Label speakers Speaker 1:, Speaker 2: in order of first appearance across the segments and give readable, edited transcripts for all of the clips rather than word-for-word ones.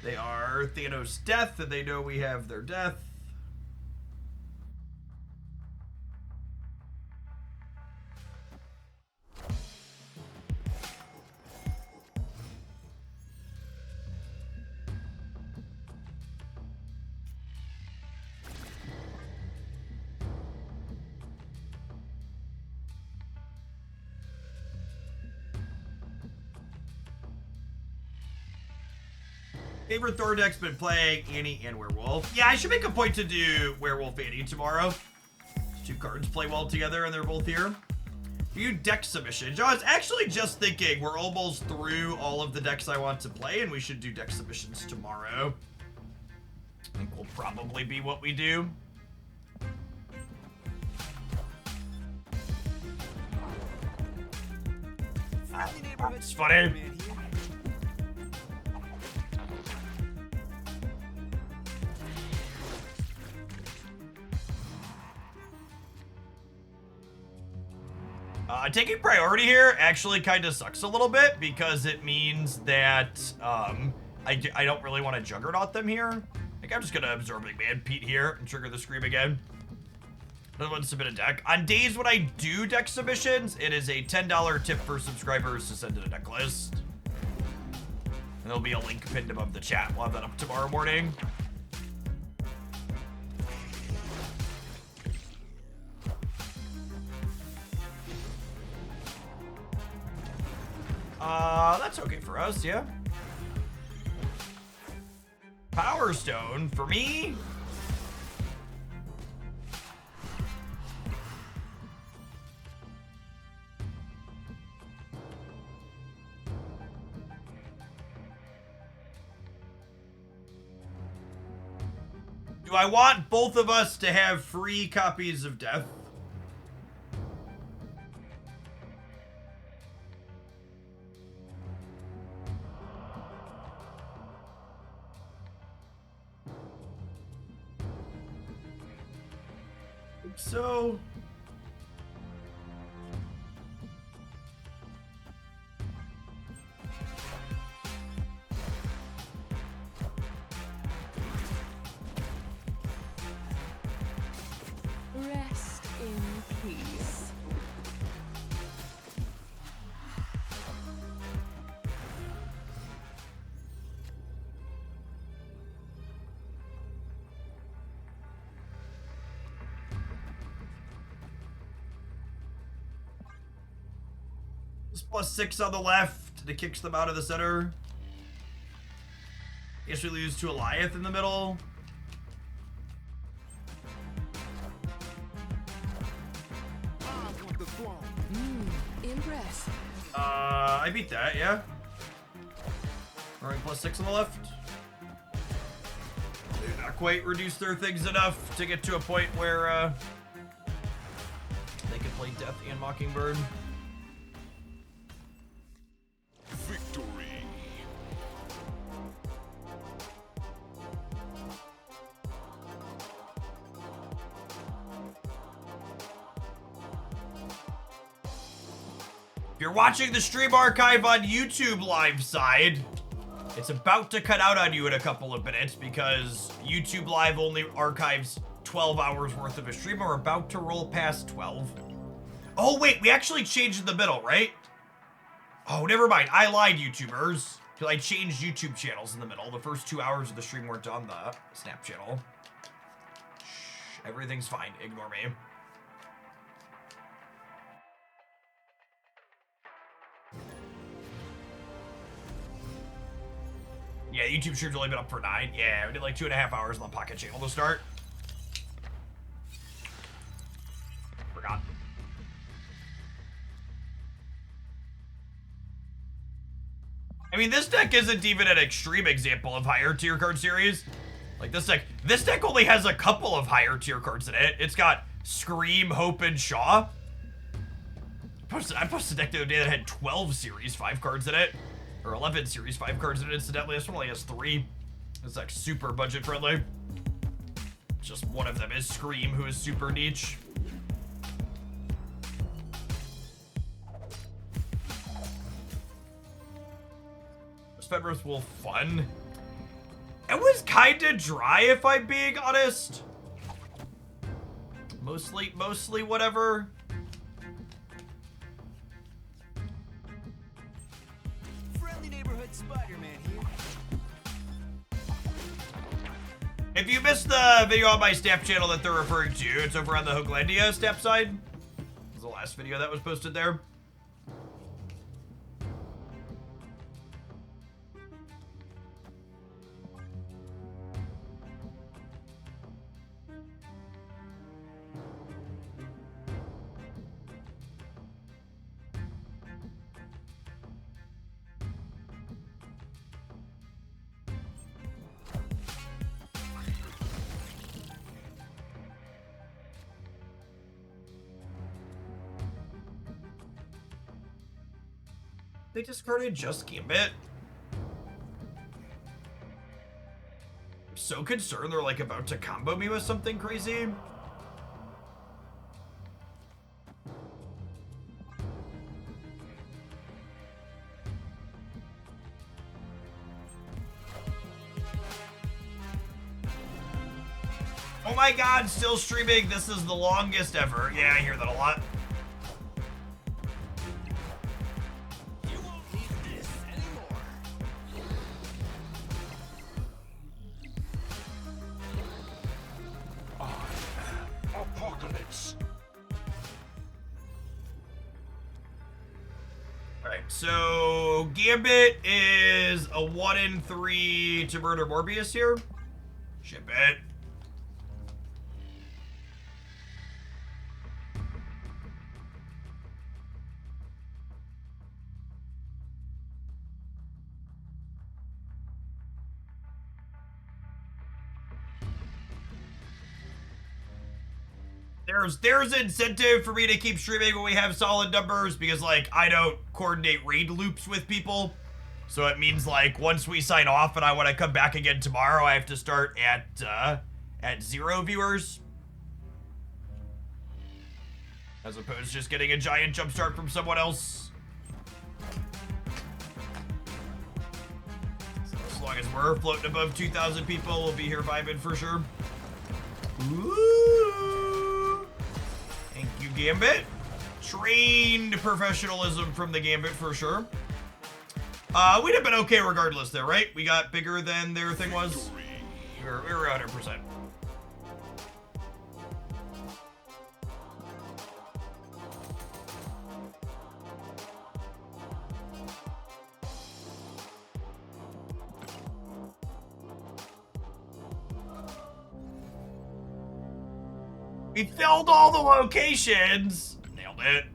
Speaker 1: They are Thanos' death, and they know we have their death. Favorite Thor deck's been playing Annie and Werewolf. Yeah, I should make a point to do Werewolf Annie tomorrow. These two cards play well together and they're both here. Few deck submissions. I was actually just thinking we're almost through all of the decks I want to play and we should do deck submissions tomorrow. I think will probably be what we do. It's funny. Taking priority here actually kind of sucks a little bit because it means that I don't really want to Juggernaut them here. I think I'm just going to Absorbing Man-Pete here and trigger the Scream again. Another one to submit a deck. On days when I do deck submissions, it is a $10 tip for subscribers to send to the deck list. And there'll be a link pinned above the chat. We'll have that up tomorrow morning. That's okay for us, yeah. Power Stone, for me? Do I want both of us to have free copies of Death? So
Speaker 2: rest in peace.
Speaker 1: +6 on the left that kicks them out of the center. Guess we lose to Eliath in the middle.
Speaker 2: Impress.
Speaker 1: I beat that, yeah. Running +6 on the left. They did not quite reduce their things enough to get to a point where they could play Death and Mockingbird.
Speaker 3: Victory.
Speaker 1: If you're watching the stream archive on YouTube live side, it's about to cut out on you in a couple of minutes because YouTube live only archives 12 hours worth of a stream. We're about to roll past 12. Oh wait, we actually changed in the middle, right? Oh, never mind. I lied, YouTubers. Because I changed YouTube channels in the middle. The first 2 hours of the stream weren't on the Snap channel. Shh, everything's fine. Ignore me. Yeah, YouTube stream's only been up for 9. Yeah, we did like 2.5 hours on the Pocket channel to start. Forgot. I mean, this deck isn't even an extreme example of higher tier card series. Like this deck only has a couple of higher tier cards in it. It's got Scream, Hope, and Shaw. I posted a deck the other day that had 12 series 5 cards in it. Or 11 series 5 cards in it, incidentally. This one only has 3. It's like super budget friendly. Just one of them is Scream, who is super niche. Fenris Wolf fun. It was kinda dry, if I'm being honest. Mostly whatever.
Speaker 4: Friendly neighborhood Spider-Man here.
Speaker 1: If you missed the video on my Snap channel that they're referring to, it's over on the Hooglandia Snap side. It was the last video that was posted there. They discarded just Gambit. I'm so concerned they're like about to combo me with something crazy. Oh my god, still streaming. This is the longest ever. Yeah, I hear that a lot.
Speaker 3: Apocalypse.
Speaker 1: Alright, so Gambit is a 1 in 3 to murder Morbius here. Ship it. There's incentive for me to keep streaming when we have solid numbers because like I don't coordinate raid loops with people. So it means like once we sign off and I want to come back again tomorrow, I have to start at 0 viewers. As opposed to just getting a giant jump start from someone else. So as long as we're floating above 2,000 people, we'll be here vibing for sure. Ooh. Thank you, Gambit. Trained professionalism from the Gambit for sure. We'd have been okay regardless there, right? We got bigger than their thing was. We were 100%. We filled all the locations. Nailed it.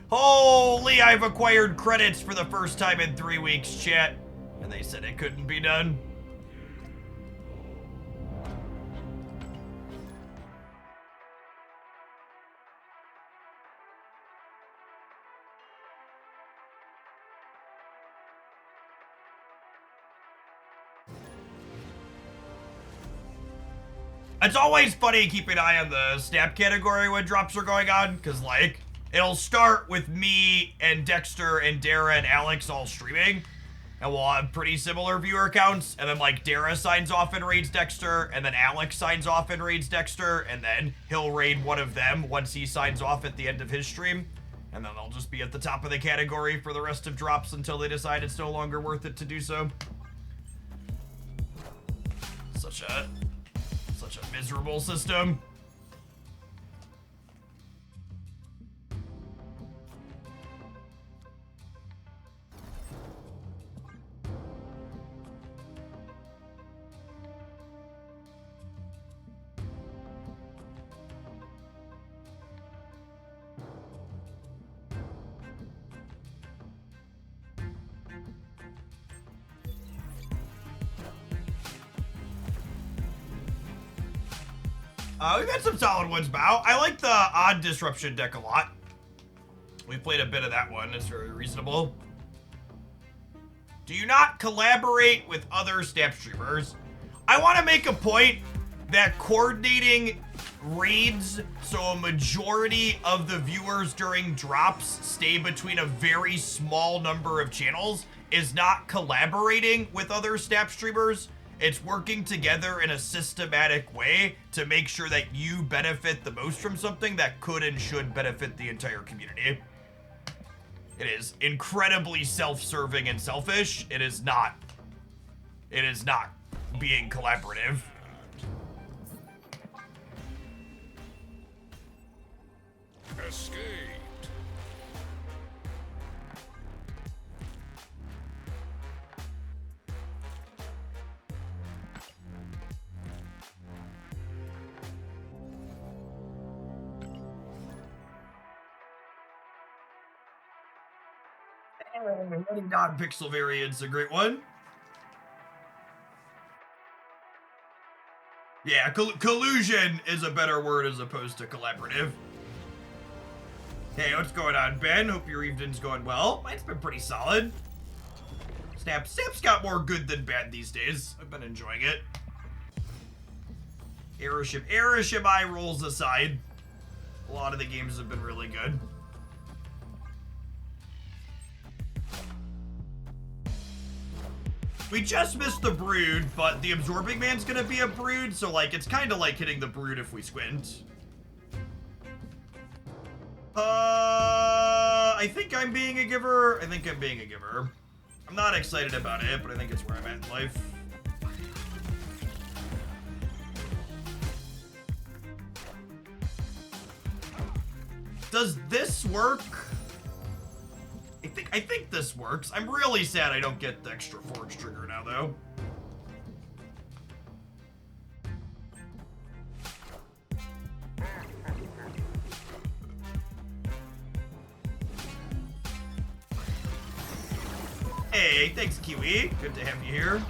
Speaker 1: Holy, I've acquired credits for the first time in 3 weeks, chat. And they said it couldn't be done. It's always funny keeping an eye on the Snap category when drops are going on, because, like, it'll start with me and Dexter and Dara and Alex all streaming, and we'll have pretty similar viewer counts, and then, like, Dara signs off and raids Dexter, and then Alex signs off and raids Dexter, and then he'll raid one of them once he signs off at the end of his stream, and then they'll just be at the top of the category for the rest of drops until they decide it's no longer worth it to do so. Such a miserable system. We've had some solid ones, Bao. I like the Odd Disruption deck a lot. We played a bit of that one. It's very reasonable. Do you not collaborate with other Snap streamers? I want to make a point that coordinating raids so a majority of the viewers during drops stay between a very small number of channels is not collaborating with other Snap streamers. It's working together in a systematic way to make sure that you benefit the most from something that could and should benefit the entire community. It is incredibly self-serving and selfish. It is not. It is not being collaborative.
Speaker 3: Escaped.
Speaker 1: Running non-pixel variant's a great one. Yeah, collusion is a better word as opposed to collaborative. Hey, what's going on, Ben? Hope your evening's going well. Mine's been pretty solid. Snap's got more good than bad these days. I've been enjoying it. Airship eye rolls aside. A lot of the games have been really good. We just missed the Brood, but the Absorbing Man's gonna be a Brood, so like it's kind of like hitting the Brood if we squint. I think I'm being a giver. I think I'm being a giver. I'm not excited about it, but I think it's where I'm at in life. Does this work? I think this works. I'm really sad I don't get the extra forge trigger now, though. Hey, thanks, Kiwi. Good to have you here.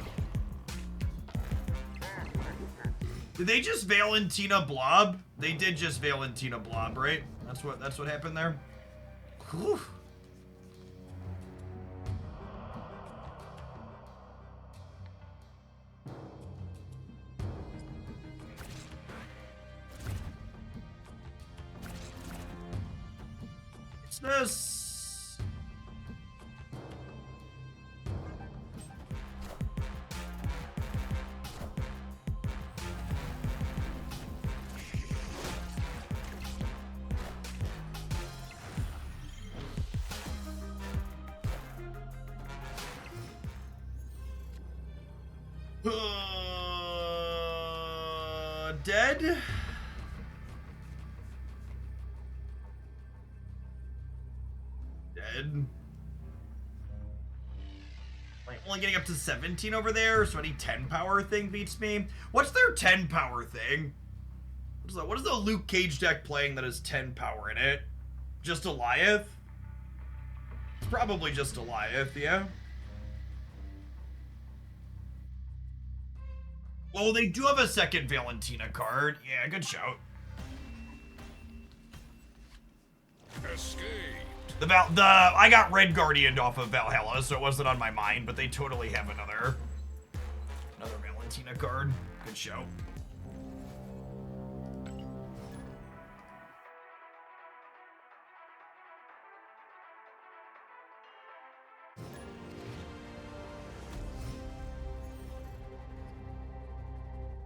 Speaker 1: Did they just Valentina Blob? They did just Valentina Blob, right? That's what happened there. Whew. It's this. Dead? Dead. Like, only getting up to 17 over there, so any 10 power thing beats me. What's their 10 power thing? What is the Luke Cage deck playing that has 10 power in it? Just Eliath? It's probably just Eliath, yeah. Well, they do have a second Valentina card. Yeah, good shout.
Speaker 3: Escaped.
Speaker 1: I got Red Guardian off of Valhalla, so it wasn't on my mind, but they totally have another Valentina card. Good show.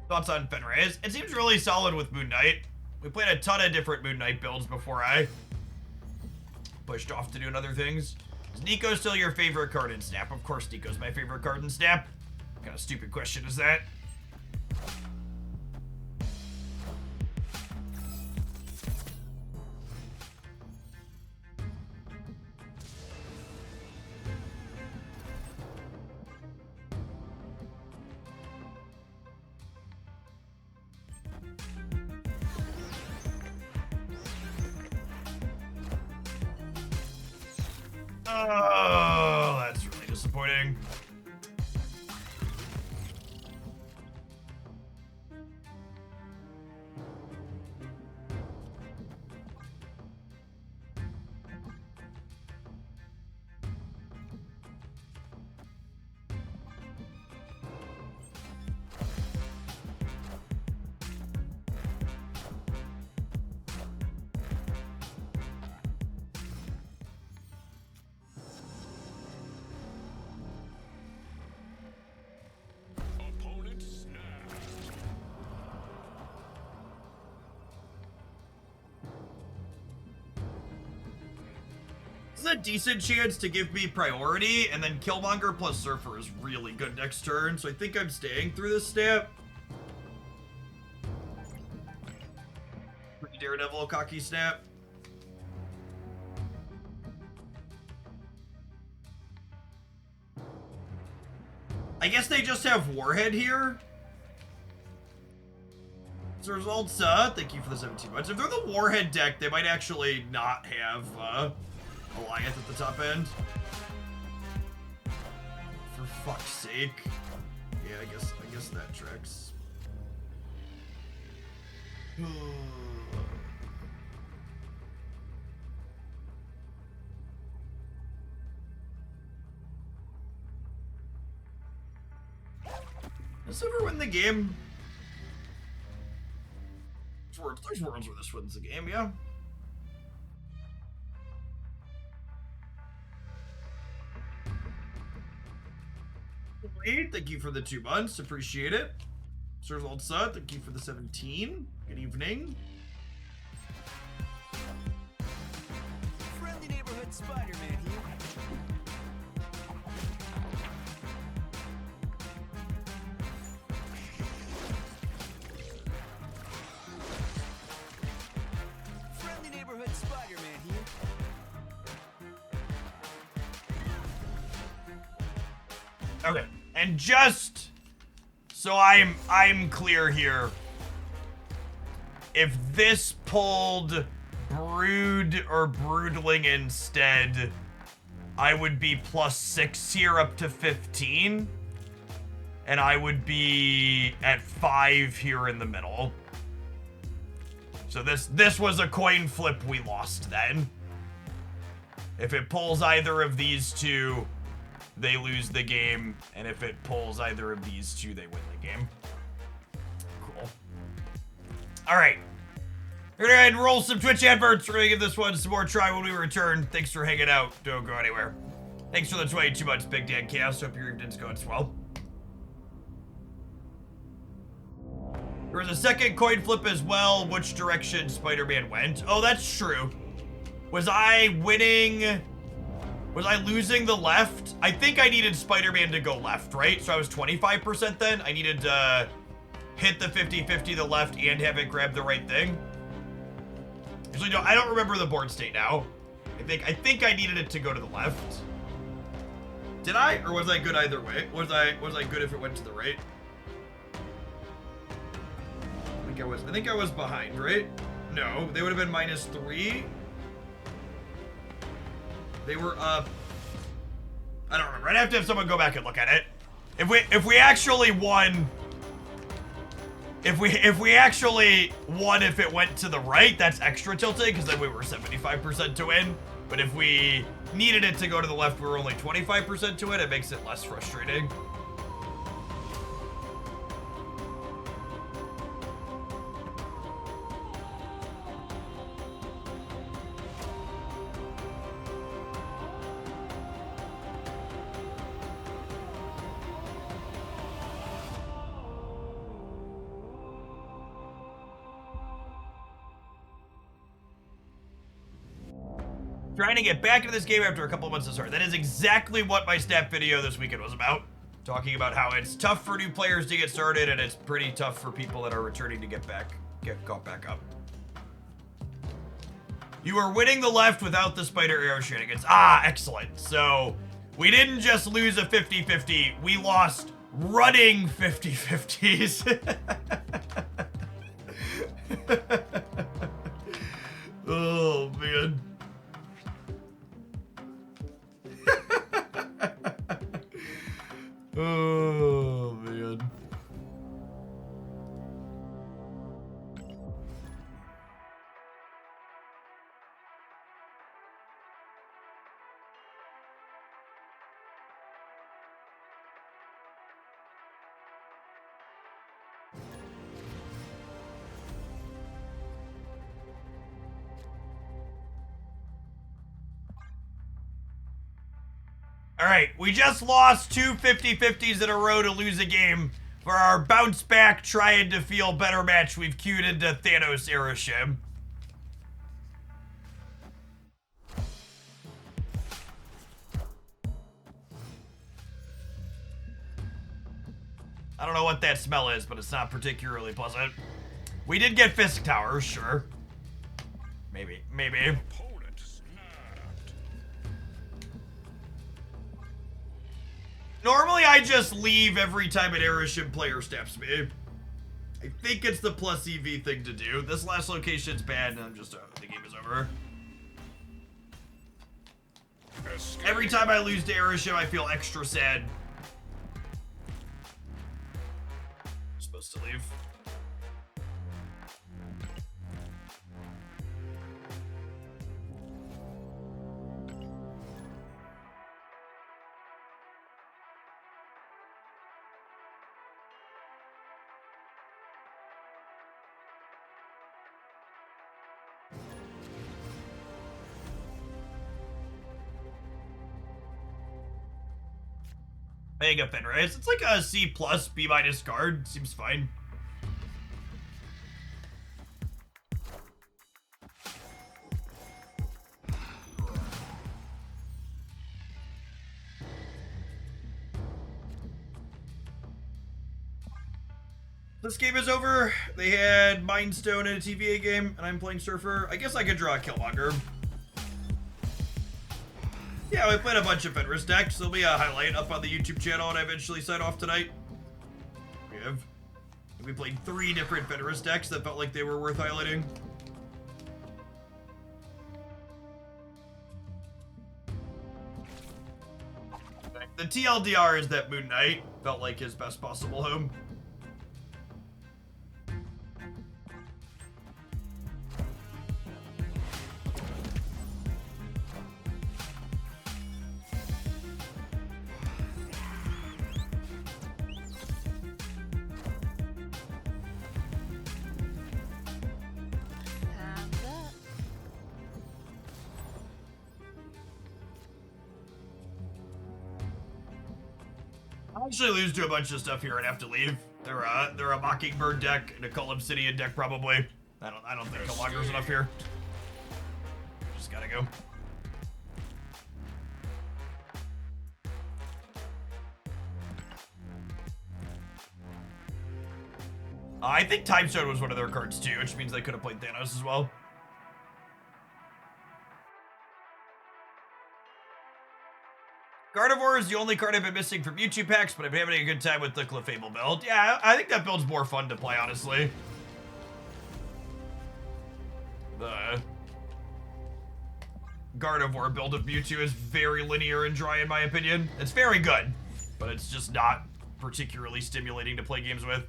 Speaker 1: Thoughts on Fenris? It seems really solid with Moon Knight. We played a ton of different Moon Knight builds before I pushed off to do other things. Is Nico still your favorite card in Snap? Of course Nico's my favorite card in Snap. What kind of stupid question is that? Oh, that's really disappointing. This is a decent chance to give me priority, and then Killmonger plus Surfer is really good next turn, so I think I'm staying through this step. Pretty Daredevil, cocky snap. I guess they just have Warhead here. As a result, thank you for the 17 months. If they're the Warhead deck, they might actually not have Goliath at the top end. For fuck's sake. Yeah, I guess that tracks. Does this ever win the game? There's worlds where this wins the game, yeah. Thank you for the 2 months. Appreciate it. Sir Zoltsa, thank you for the 17. Good evening.
Speaker 4: Friendly neighborhood Spider-Man here. Friendly neighborhood Spider-Man here.
Speaker 1: Okay, and just so I'm clear here, if this pulled Brood or Broodling instead, I would be +6 here up to 15, and I would be at 5 here in the middle. So this was a coin flip we lost then. If it pulls either of these two, they lose the game, and if it pulls either of these two, they win the game. Cool. All right. We're gonna go ahead and roll some Twitch adverts. We're gonna give this one some more try when we return. Thanks for hanging out. Don't go anywhere. Thanks for the 22 months, Big Dan Chaos. Hope your evening's going swell. There was a second coin flip as well. Which direction Spider-Man went? Oh, that's true. Was I winning? Was I losing the left? I think I needed Spider-Man to go left, right? So I was 25% then. I needed to hit the 50-50 the left and have it grab the right thing. Usually I don't remember the board state now. I think I needed it to go to the left. Did I? Or was I good either way? Was I good if it went to the right? I think I was behind, right? No, they would have been -3. They were up. I don't remember. I'd have to have someone go back and look at it. If we actually won, if we actually won, if it went to the right, that's extra tilting because then we were 75% to win. But if we needed it to go to the left, we were only 25% to win. It makes it less frustrating. Trying to get back into this game after a couple of months of start. That is exactly what my snap video this weekend was about. Talking about how it's tough for new players to get started, and it's pretty tough for people that are returning to get caught back up. You are winning the left without the spider arrow shenanigans. Ah, excellent. So we didn't just lose a 50-50, we lost running 50-50s. Oh, man. Oh, man. All right, we just lost two 50-50s in a row to lose a game. For our bounce back, trying to feel better match, we've queued into Thanos era shim. I don't know what that smell is, but it's not particularly pleasant. We did get Fisk Towers, sure. Maybe.
Speaker 3: Opponent snapped.
Speaker 1: Normally, I just leave every time an Airship player steps me. I think it's the plus EV thing to do. This last location's bad, and I'm just, the game is over.
Speaker 3: Escape.
Speaker 1: Every time I lose to Airship, I feel extra sad. I'm supposed to leave. Mega Fenris. It's like a C+, B- card. Seems fine. This game is over. They had Mind Stone in a TVA game, and I'm playing Surfer. I guess I could draw a Killmonger. Yeah, we played a bunch of Fenris decks. There'll be a highlight up on the YouTube channel when I eventually sign off tonight. We played 3 different Fenris decks that felt like they were worth highlighting. The TLDR is that Moon Knight felt like his best possible home. I actually lose to a bunch of stuff here and have to leave. They're a Mockingbird deck and a Call Obsidian deck probably. I don't think Killmonger's enough here. Just gotta go. I think Time Stone was one of their cards too, which means they could have played Thanos as well. Gardevoir is the only card I've been missing from YouTube packs, but I've been having a good time with the Clefable build. Yeah, I think that build's more fun to play, honestly. The Gardevoir build of Mewtwo is very linear and dry in my opinion. It's very good, but it's just not particularly stimulating to play games with.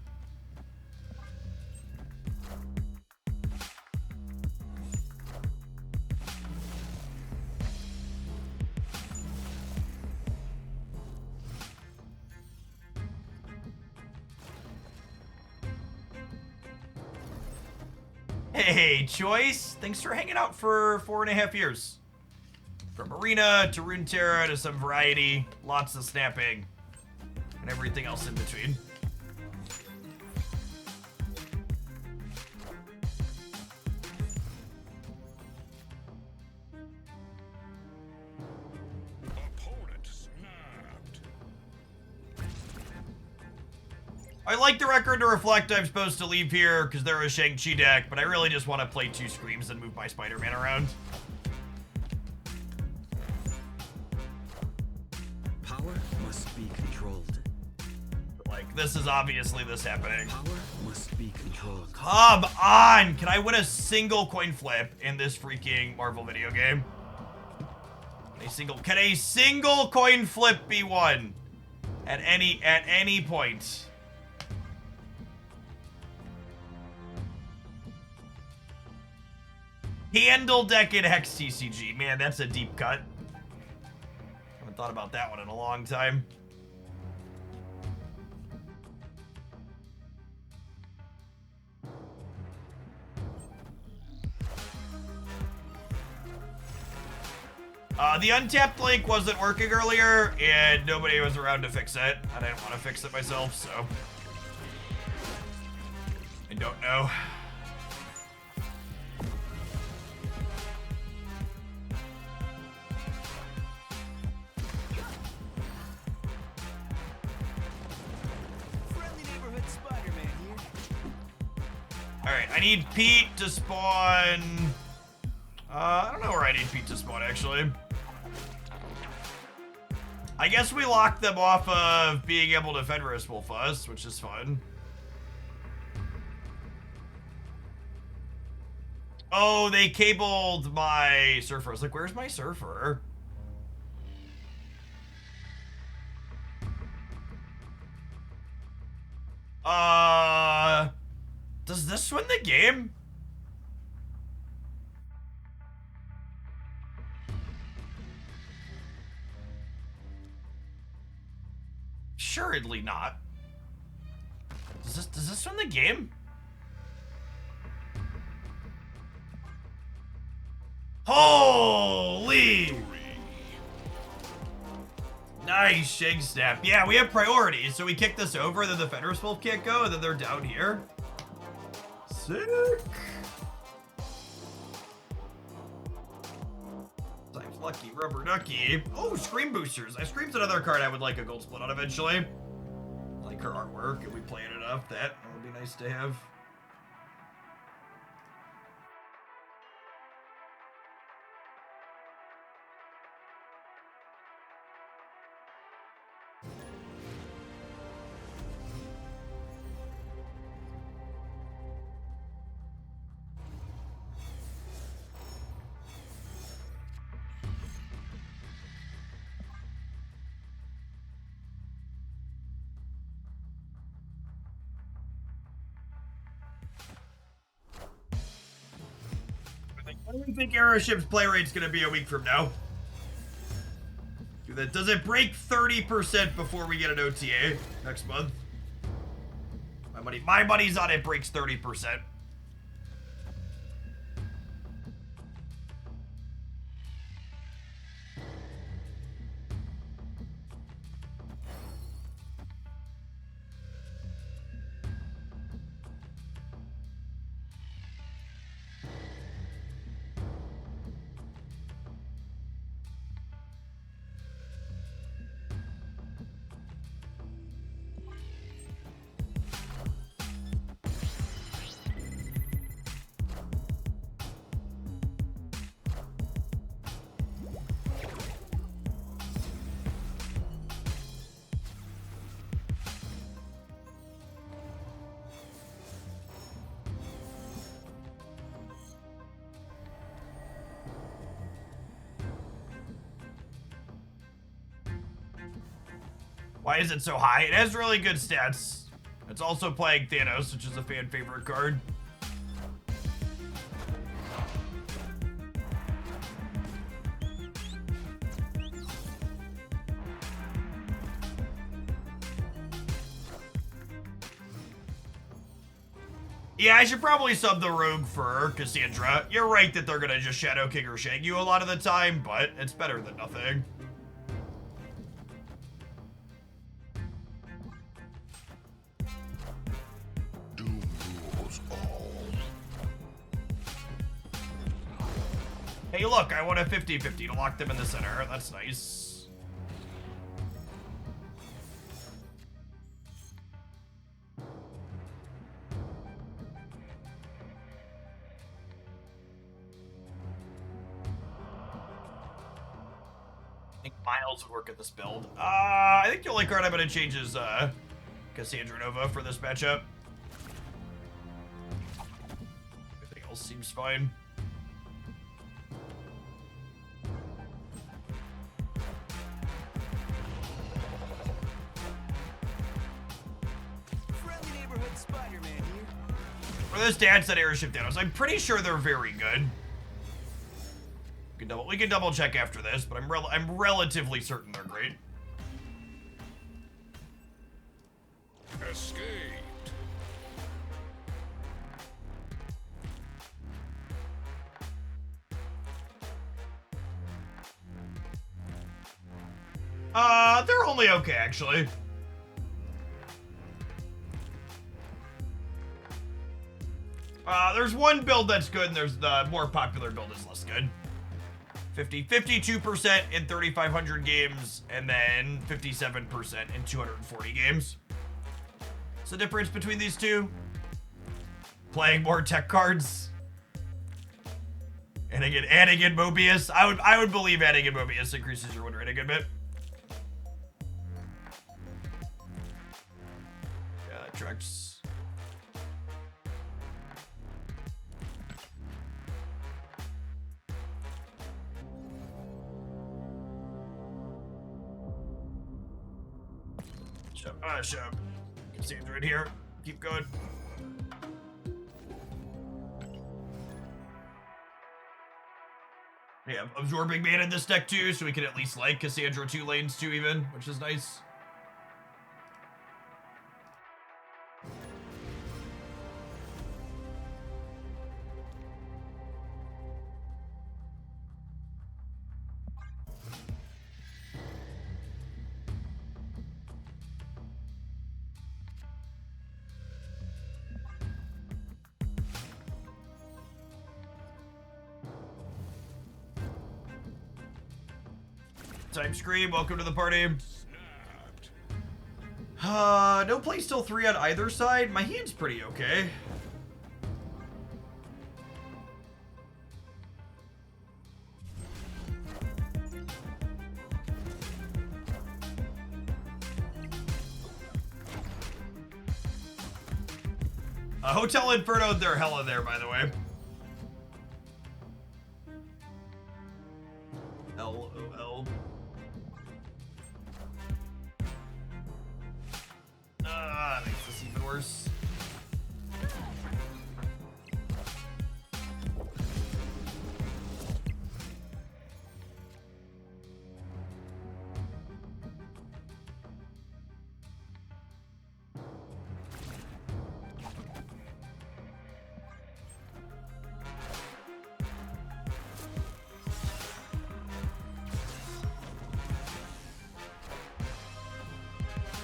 Speaker 1: Hey, Choice. Thanks for hanging out for 4.5 years. From Arena to Runeterra to some variety, lots of snapping, and everything else in between.
Speaker 3: Opponent snapped.
Speaker 1: I like the record to reflect I'm supposed to leave here because they're a Shang-Chi deck, but I really just want to play 2 Screams and move my Spider-Man around.
Speaker 4: Power must be controlled.
Speaker 1: Like, this is obviously this happening.
Speaker 4: Power must be controlled.
Speaker 1: Come on! Can I win a single coin flip in this freaking Marvel video game? Can a single coin flip be won? At any point? Handle deck in Hex TCG. Man, that's a deep cut. Haven't thought about that one in a long time. The untapped link wasn't working earlier, and nobody was around to fix it. I didn't want to fix it myself, so I don't know.
Speaker 4: Friendly
Speaker 1: Alright, I need Pete to spawn... I don't know where I need Pete to spawn, actually. I guess we locked them off of being able to Fenris Wolf us, which is fun. Oh, they cabled my surfer. I was like, where's my surfer? Does this win the game? Assuredly not. Does this win the game? Holy! Nice, Shake Snap. Yeah, we have priorities, so we kick this over, then the Fenris Wolf can't go, and then they're down here. Sick! Times lucky, rubber ducky. Oh, Scream Boosters. I Scream's another card I would like a gold split on eventually. I like her artwork, and we play it enough. That would be nice to have. What do we think Aeroship's play rate's gonna be a week from now? Does it break 30% before we get an OTA next month? My money's on it breaks 30%. Why is it so high? It has really good stats. It's also playing Thanos, which is a fan favorite card. Yeah, I should probably sub the Rogue for Cassandra. You're right that they're gonna just Shadow King or Shag you a lot of the time, but it's better than nothing. Hey, look, I won a 50-50 to lock them in the center. That's nice. I think Miles would work at this build. I think the only card I'm going to change is Cassandra Nova for this matchup. Everything else seems fine. For this dance at Airship Thanos, I'm pretty sure they're very good. We can double check after this, but I'm relatively certain they're great.
Speaker 3: Escaped.
Speaker 1: They're only okay, actually. There's one build that's good, and there's the more popular build is less good. 52% in 3,500 games, and then 57% in 240 games. What's the difference between these two? Playing more tech cards. And again, adding in Mobius. I would believe adding in Mobius increases your win rate a good bit. Yeah, that tracks. Shut up. Seems right here. Keep going. Yeah, absorbing mana in this deck too, so we can at least like Cassandra 2 lanes too even, which is nice. Time Scream, welcome to the party. No play still 3 on either side. My hand's pretty okay. Hotel Inferno, they're hella there, by the way. LOL. Makes this even worse.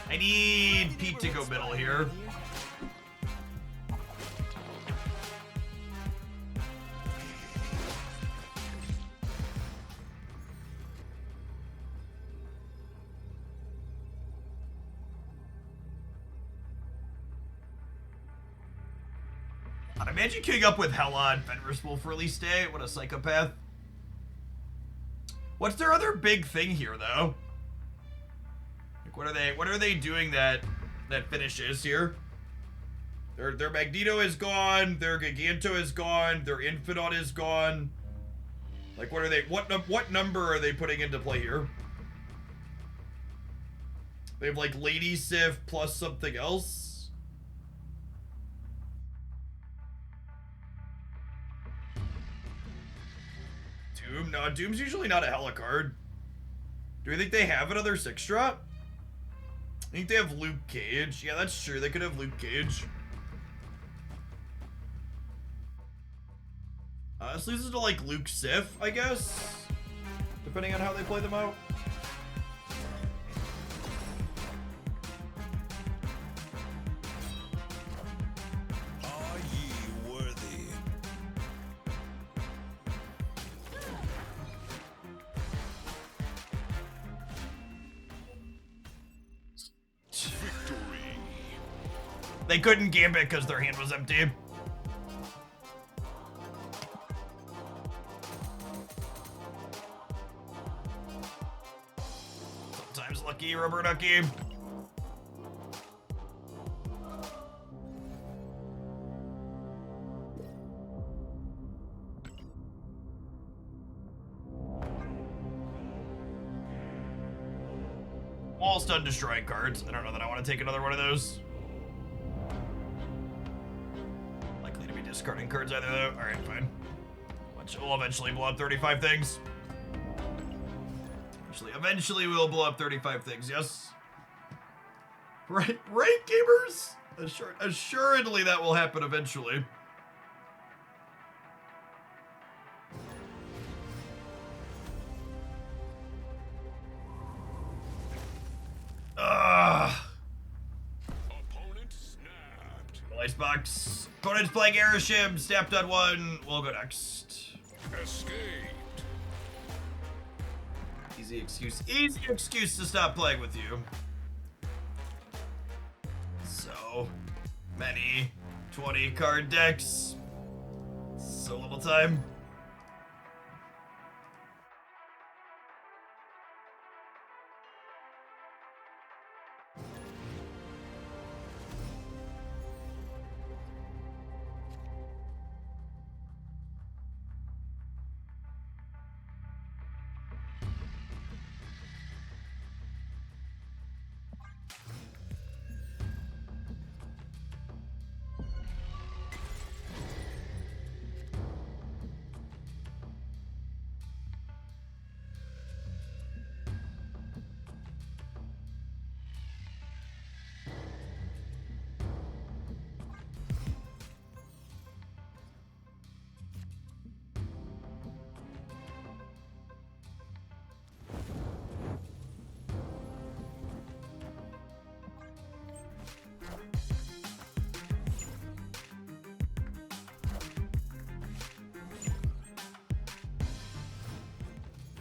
Speaker 1: I need Pete to go middle here. I imagine queuing up with Hella and Fenris Wolf release day. What a psychopath. What's their other big thing here, though? What are they doing that finishes here? Their Magneto is gone, their Giganto is gone, their Infinite is gone. Like what are they what number are they putting into play here? They have like Lady Sif plus something else. Doom? No, Doom's usually not a hella card. Do we think they have another 6-drop? I think they have Luke Cage. Yeah, that's true. They could have Luke Cage. This leads us to like Luke Sif, I guess. Depending on how they play them out.
Speaker 3: Are ye worthy? Victory.
Speaker 1: They couldn't gambit because their hand was empty. Sometimes lucky, rubber ducky. All stun destroying cards. I don't know that I want to take another one of those. Likely to be discarding cards either though. Alright, fine. Which will eventually blow up 35 things. Eventually we'll blow up 35 things, yes? Right, gamers? Assuredly that will happen eventually.
Speaker 3: Opponent snapped.
Speaker 1: Icebox. Opponent's playing Airship, snapped on one. We'll go next.
Speaker 3: Escaped.
Speaker 1: Easy excuse to stop playing with you. So many 20 card decks. So little time.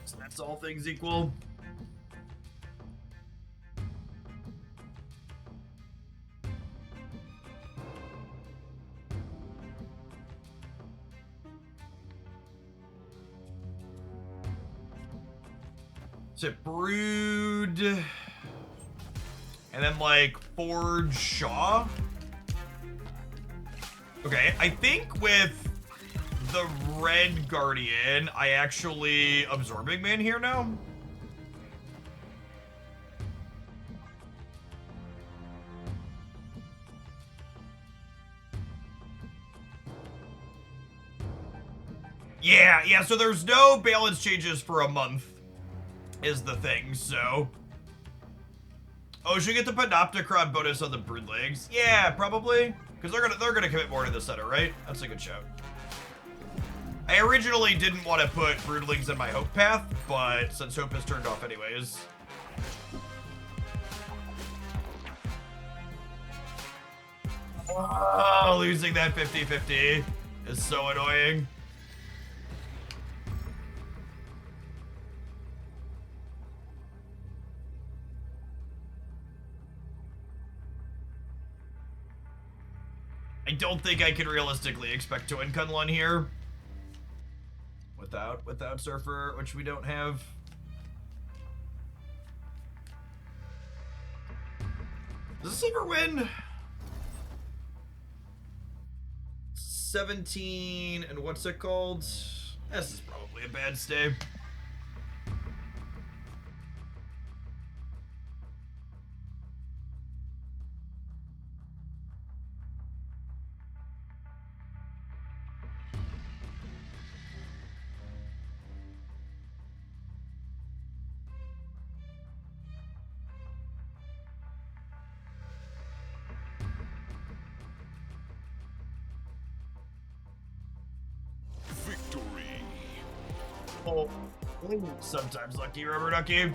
Speaker 1: So that's all things equal. Is it Brood? And then like Forge Shaw? Okay, I think with the Red Guardian, I actually Absorbing Man here now. Yeah, so there's no balance changes for a month, is the thing, so. Oh, should we get the Panopticron bonus on the Broodlings? Yeah, probably. Because they're gonna commit more to the center, right? That's a good shout. I originally didn't want to put Broodlings in my Hope path, but since Hope is turned off anyways. Oh, losing that 50-50 is so annoying. I don't think I can realistically expect to win Kunlun here. Without Surfer, which we don't have. Does this ever win? 17, and what's it called? This is probably a bad stay.
Speaker 3: Victory.
Speaker 1: Oh, sometimes lucky, rubber ducky.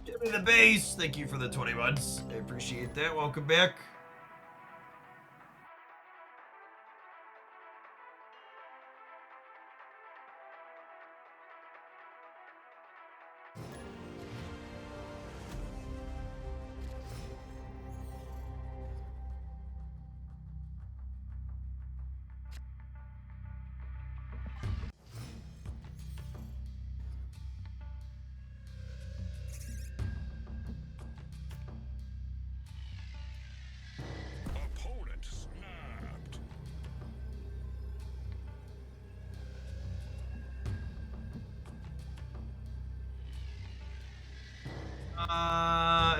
Speaker 1: Give me the base. Thank you for the 20 months. I appreciate that. Welcome back.
Speaker 3: Opponent snapped.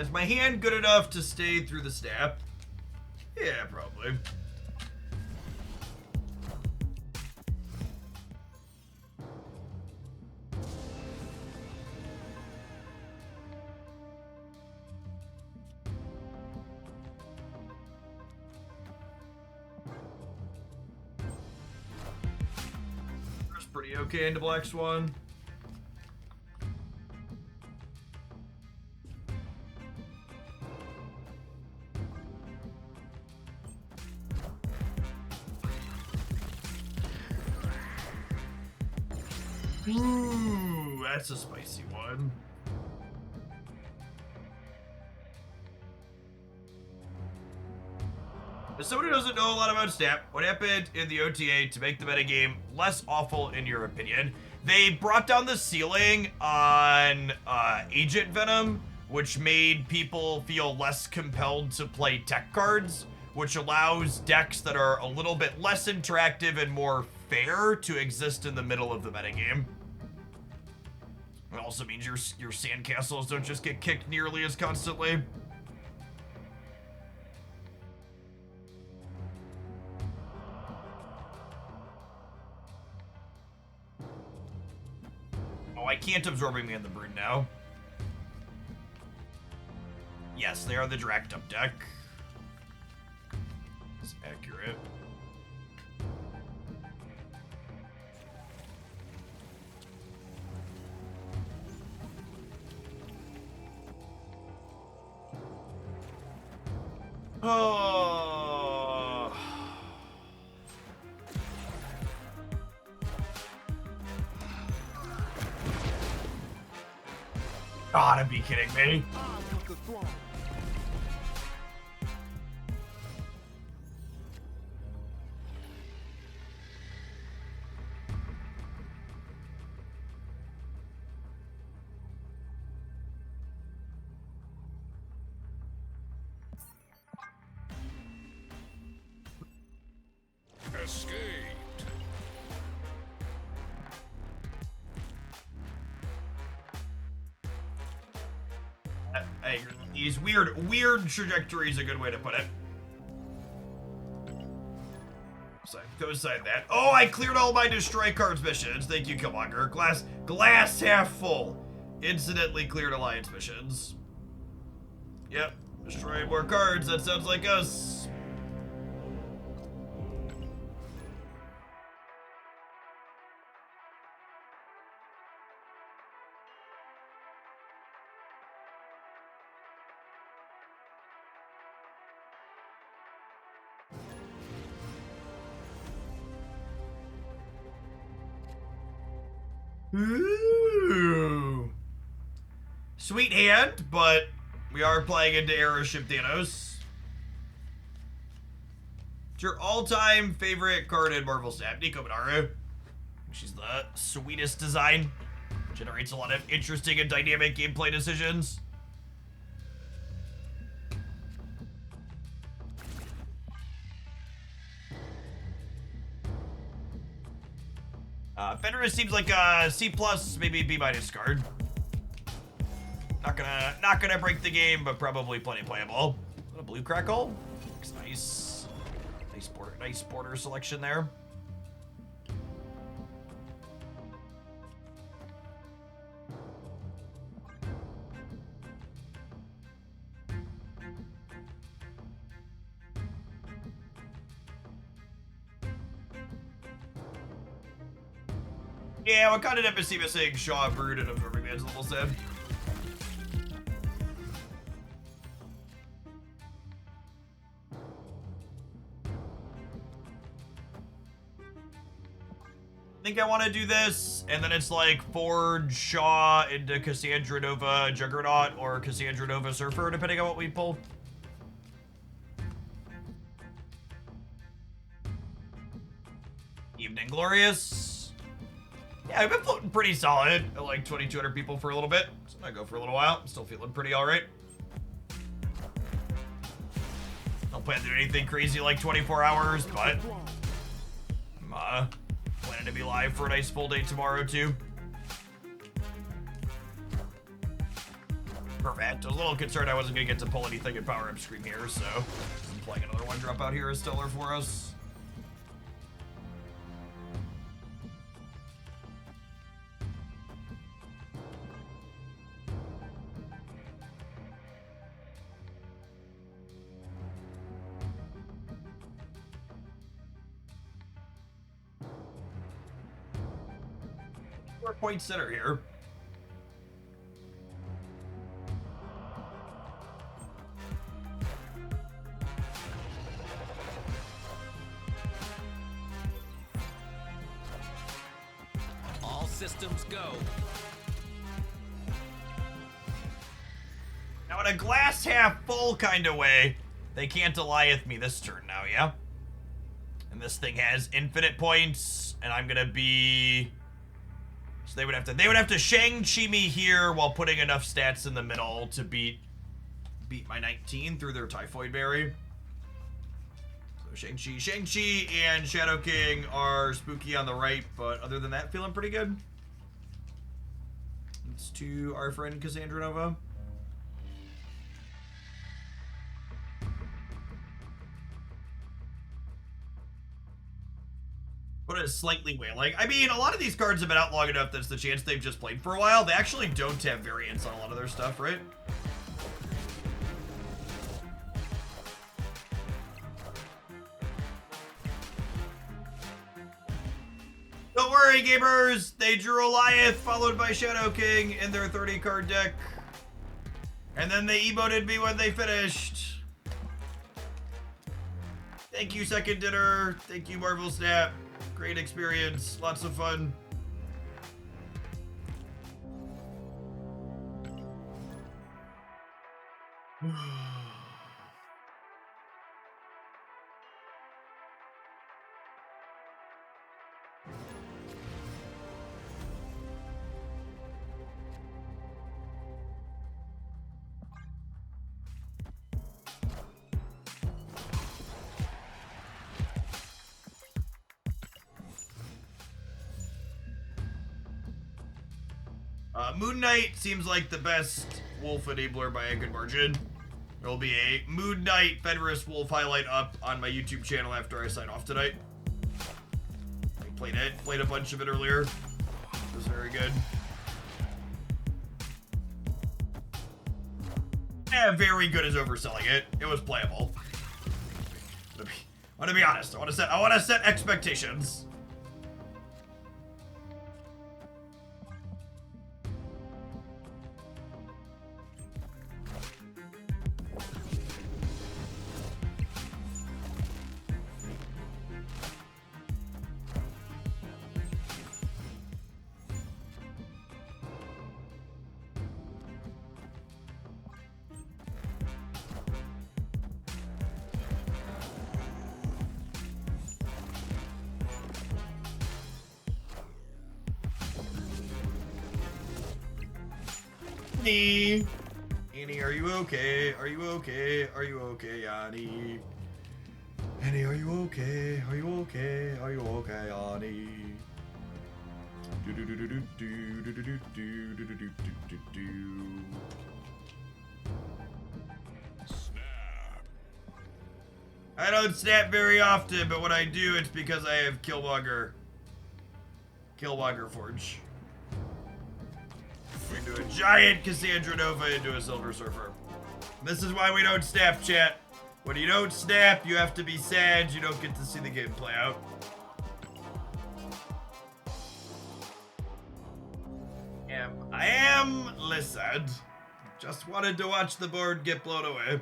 Speaker 1: Is my hand good enough to stay through the snap? Yeah, probably. That's pretty okay into Black Swan. Ooh, that's a spicy one. As someone who doesn't know a lot about Snap, what happened in the OTA to make the metagame less awful in your opinion? They brought down the ceiling on Agent Venom, which made people feel less compelled to play tech cards, which allows decks that are a little bit less interactive and more fair to exist in the middle of the metagame. It also means your sandcastles don't just get kicked nearly as constantly. Oh, I can't absorbing me in the brood now. Yes, they are the Dracked Up deck. It's accurate. Oh. Gotta be kidding me.
Speaker 3: Escaped.
Speaker 1: I agree. These weird trajectory is a good way to put it. So go sign that. Oh, I cleared all my destroy cards missions. Thank you, Killmonger. Glass half full. Incidentally cleared alliance missions. Yep. Destroy more cards. That sounds like us. Ooh. Sweet hand, but we are playing into Aeroship Thanos. It's your all-time favorite card in Marvel Snap, Nico Minaru. She's the sweetest design. Generates a lot of interesting and dynamic gameplay decisions. Fenris seems like a C+, maybe B- card. Not gonna break the game, but probably plenty playable. A blue crackle. Looks nice. Nice border selection there. Yeah, what kind of embassy missing Shaw, Brood, and Absorbing Man's level sad. I think I want to do this, and then it's like Forge Shaw into Cassandra Nova Juggernaut or Cassandra Nova Surfer, depending on what we pull. Evening Glorious. Yeah, I've been floating pretty solid at like 2,200 people for a little bit. So I'm gonna go for a little while. I'm still feeling pretty alright. Don't plan to do anything crazy like 24 hours, but I'm planning to be live for a nice full day tomorrow too. Perfect. I was a little concerned I wasn't gonna get to pull anything in Power Up Scream here, so I'm playing another one drop out here is stellar for us. Point center here.
Speaker 4: All
Speaker 5: systems go.
Speaker 1: Now in a glass half full kind of way, they can't Goliath me this turn now, yeah? And this thing has infinite points, and I'm gonna be... So they would have to Shang-Chi me here while putting enough stats in the middle to beat my 19 through their Typhoid Berry. So Shang-Chi and Shadow King are spooky on the right, but other than that, feeling pretty good. It's to our friend Cassandra Nova. Put it slightly wailing. I mean, a lot of these cards have been out long enough that's the chance they've just played for a while. They actually don't have variants on a lot of their stuff, right? Don't worry, gamers! They drew Goliath, followed by Shadow King in their 30-card deck. And then they emoted me when they finished. Thank you, Second Dinner. Thank you, Marvel Snap. Great experience. Lots of fun. Moon Knight seems like the best wolf enabler by a good margin. There'll be a Moon Knight Fenris Wolf highlight up on my YouTube channel after I sign off tonight. I played a bunch of it earlier. It was very good. Yeah, very good as overselling it. It was playable. I want to be honest. I want to set expectations. Annie, are you okay? Are you okay? Are you okay, Annie? Annie, are you okay? Are you okay? Are you okay, Annie? Do do do do do do do do do do do do do do.
Speaker 3: Snap.
Speaker 1: I don't snap very often, but when I do, it's because I have Killmonger Forge. Into a giant Cassandra Nova into a Silver Surfer. This is why we don't snap, chat. When you don't snap, you have to be sad. You don't get to see the game play out. I am listened. Just wanted to watch the board get blown away.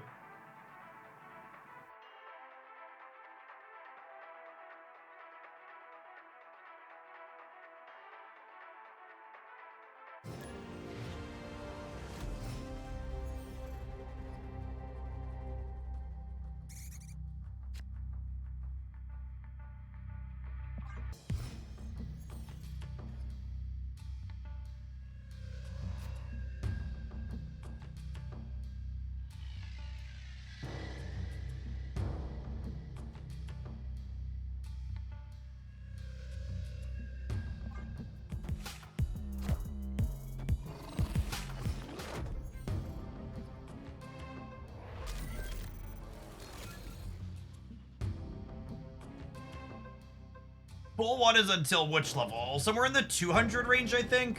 Speaker 1: Pool 1 is until which level? Somewhere in the 200 range, I think?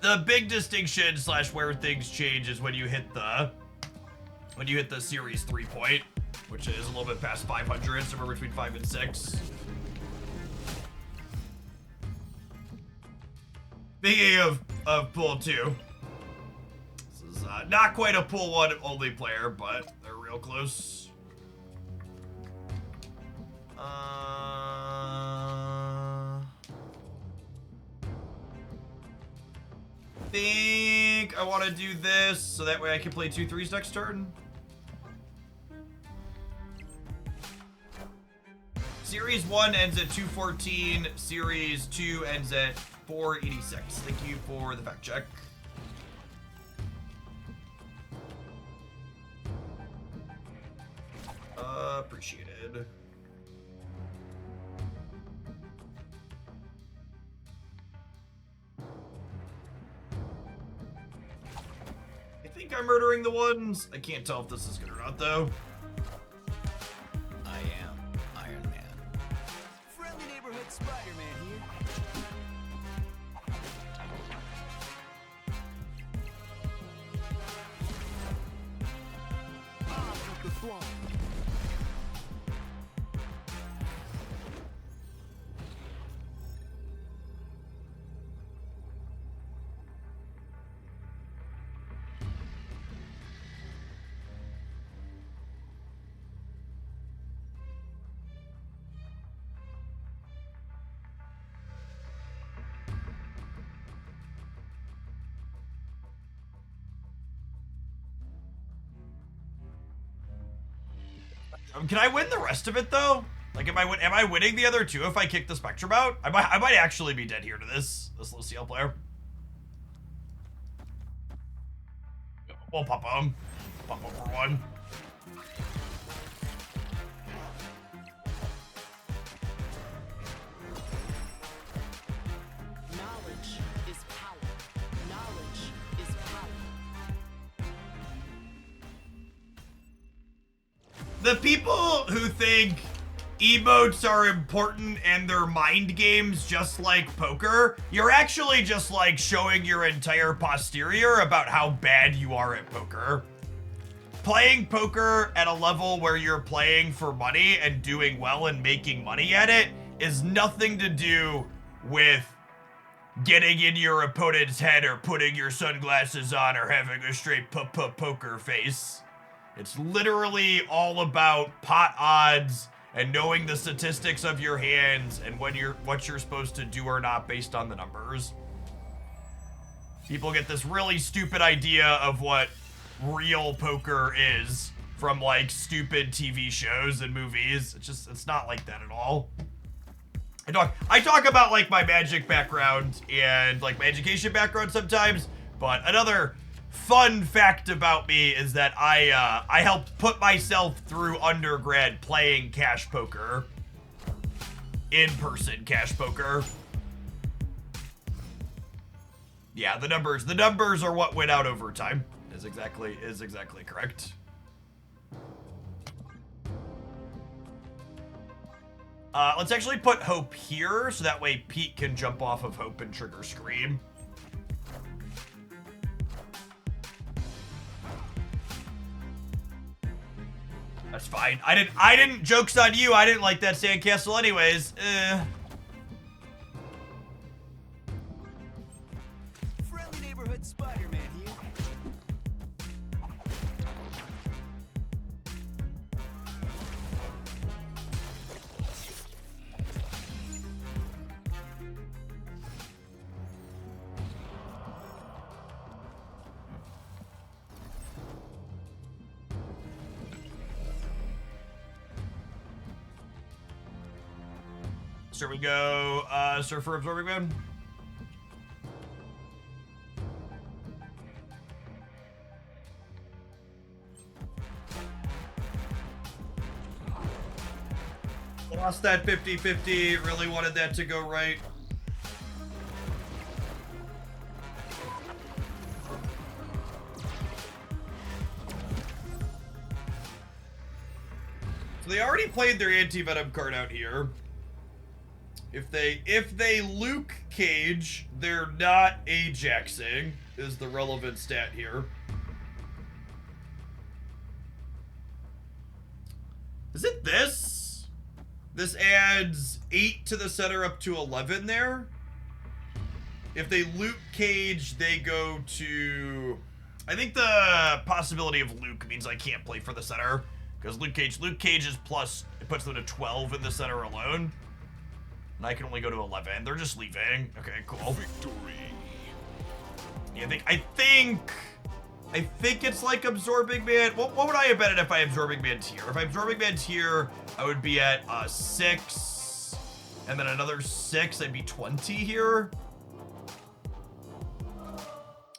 Speaker 1: The big distinction / where things change is when you hit the series 3 point, which is a little bit past 500, somewhere between 5 and 6. Speaking of Pool 2, this is not quite a Pool 1 only player, but they're real close. think I want to do this so that way I can play 2/3s next turn. Series 1 ends at 214. Series 2 ends at 486. Thank you for the fact check. Appreciated. I think I'm murdering the ones. I can't tell if this is good or not, though.
Speaker 4: I am Iron Man.
Speaker 5: Friendly neighborhood Spider-Man here. Off with the throne.
Speaker 1: Can I win the rest of it though? Like, am I winning the other two if I kick the Spectrum out? I might actually be dead here to this Lucille player. We'll pop him. Pop him for one.
Speaker 2: Knowledge is power. Knowledge is power.
Speaker 1: The people who think emotes are important and they're mind games just like poker, you're actually just like showing your entire posterior about how bad you are at poker. Playing poker at a level where you're playing for money and doing well and making money at it is nothing to do with getting in your opponent's head or putting your sunglasses on or having a straight poker face. It's literally all about pot odds and knowing the statistics of your hands and what you're supposed to do or not based on the numbers. People get this really stupid idea of what real poker is from like stupid TV shows and movies. It's not like that at all. I talk about like my Magic background and like my education background sometimes, but another fun fact about me is that I helped put myself through undergrad playing cash poker. In-person cash poker. Yeah, the numbers are what went out over time. Is exactly correct. Let's actually put Hope here so that way Pete can jump off of Hope and trigger Scream. That's fine. I didn't, joke's on you, I didn't like that sandcastle anyways.
Speaker 5: Friendly neighborhood Spider-Man here.
Speaker 1: So we go, Surfer Absorbing Man. Lost that 50-50, really wanted that to go right. So they already played their anti-venom card out here. If they Luke Cage, they're not Ajaxing, is the relevant stat here. Is it this? This adds 8 to the center up to 11 there. If they Luke Cage, they go to... I think the possibility of Luke means I can't play for the center. Because Luke Cage is plus, it puts them to 12 in the center alone. And I can only go to 11. They're just leaving. Okay, cool.
Speaker 3: Victory.
Speaker 1: I think it's like Absorbing Man. What would I have betted if I Absorbing Man tier? If I Absorbing Man tier, I would be at 6, and then another 6, I'd be 20 here.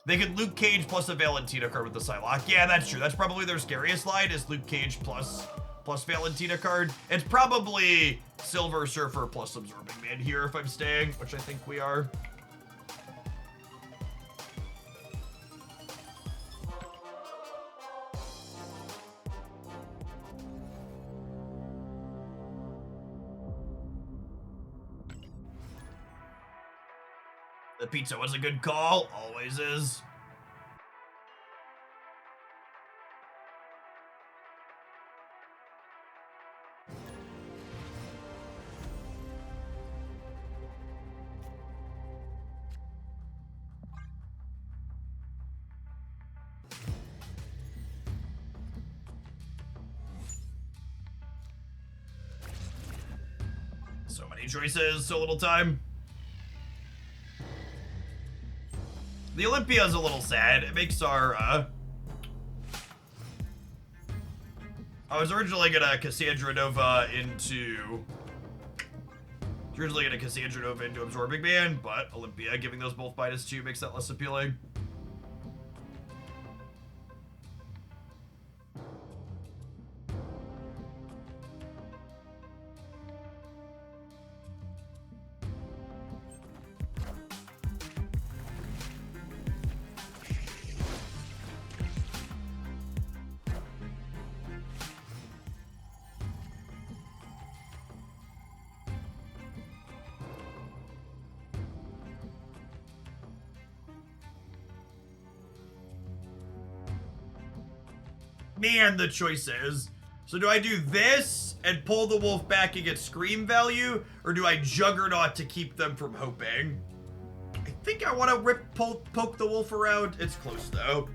Speaker 1: They could Luke Cage plus a Valentina card with the Psylocke. Yeah, that's true. That's probably their scariest line is Luke Cage plus Valentina card. It's probably Silver Surfer plus Absorbing Man here if I'm staying, which I think we are. The pizza was a good call. Always is. So many choices, so little time. The Olympia's a little sad. It makes our, I was originally gonna Cassandra Nova into Absorbing Man, but Olympia giving those both -2 makes that less appealing. Man, the choices. So do I do this and pull the wolf back and get scream value, or do I Juggernaut to keep them from hoping? I think I want to poke the wolf around. It's close though.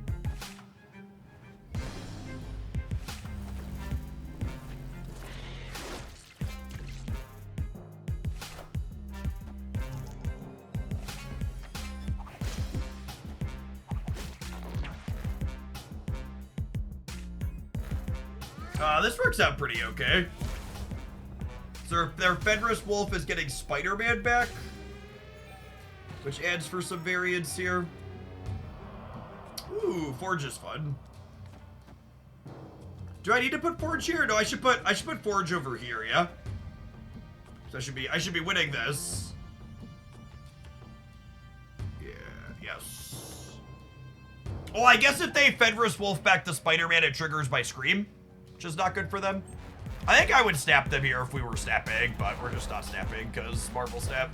Speaker 1: This works out pretty okay. So their Fenris Wolf is getting Spider-Man back, which adds for some variance here. Ooh, Forge is fun. Do I need to put Forge here? No, I should put Forge over here, yeah? So I should be winning this. Yeah, yes. Oh, I guess if they Fenris Wolf back to Spider-Man, it triggers my Scream, which is not good for them. I think I would snap them here if we were snapping, but we're just not snapping because Marvel snap.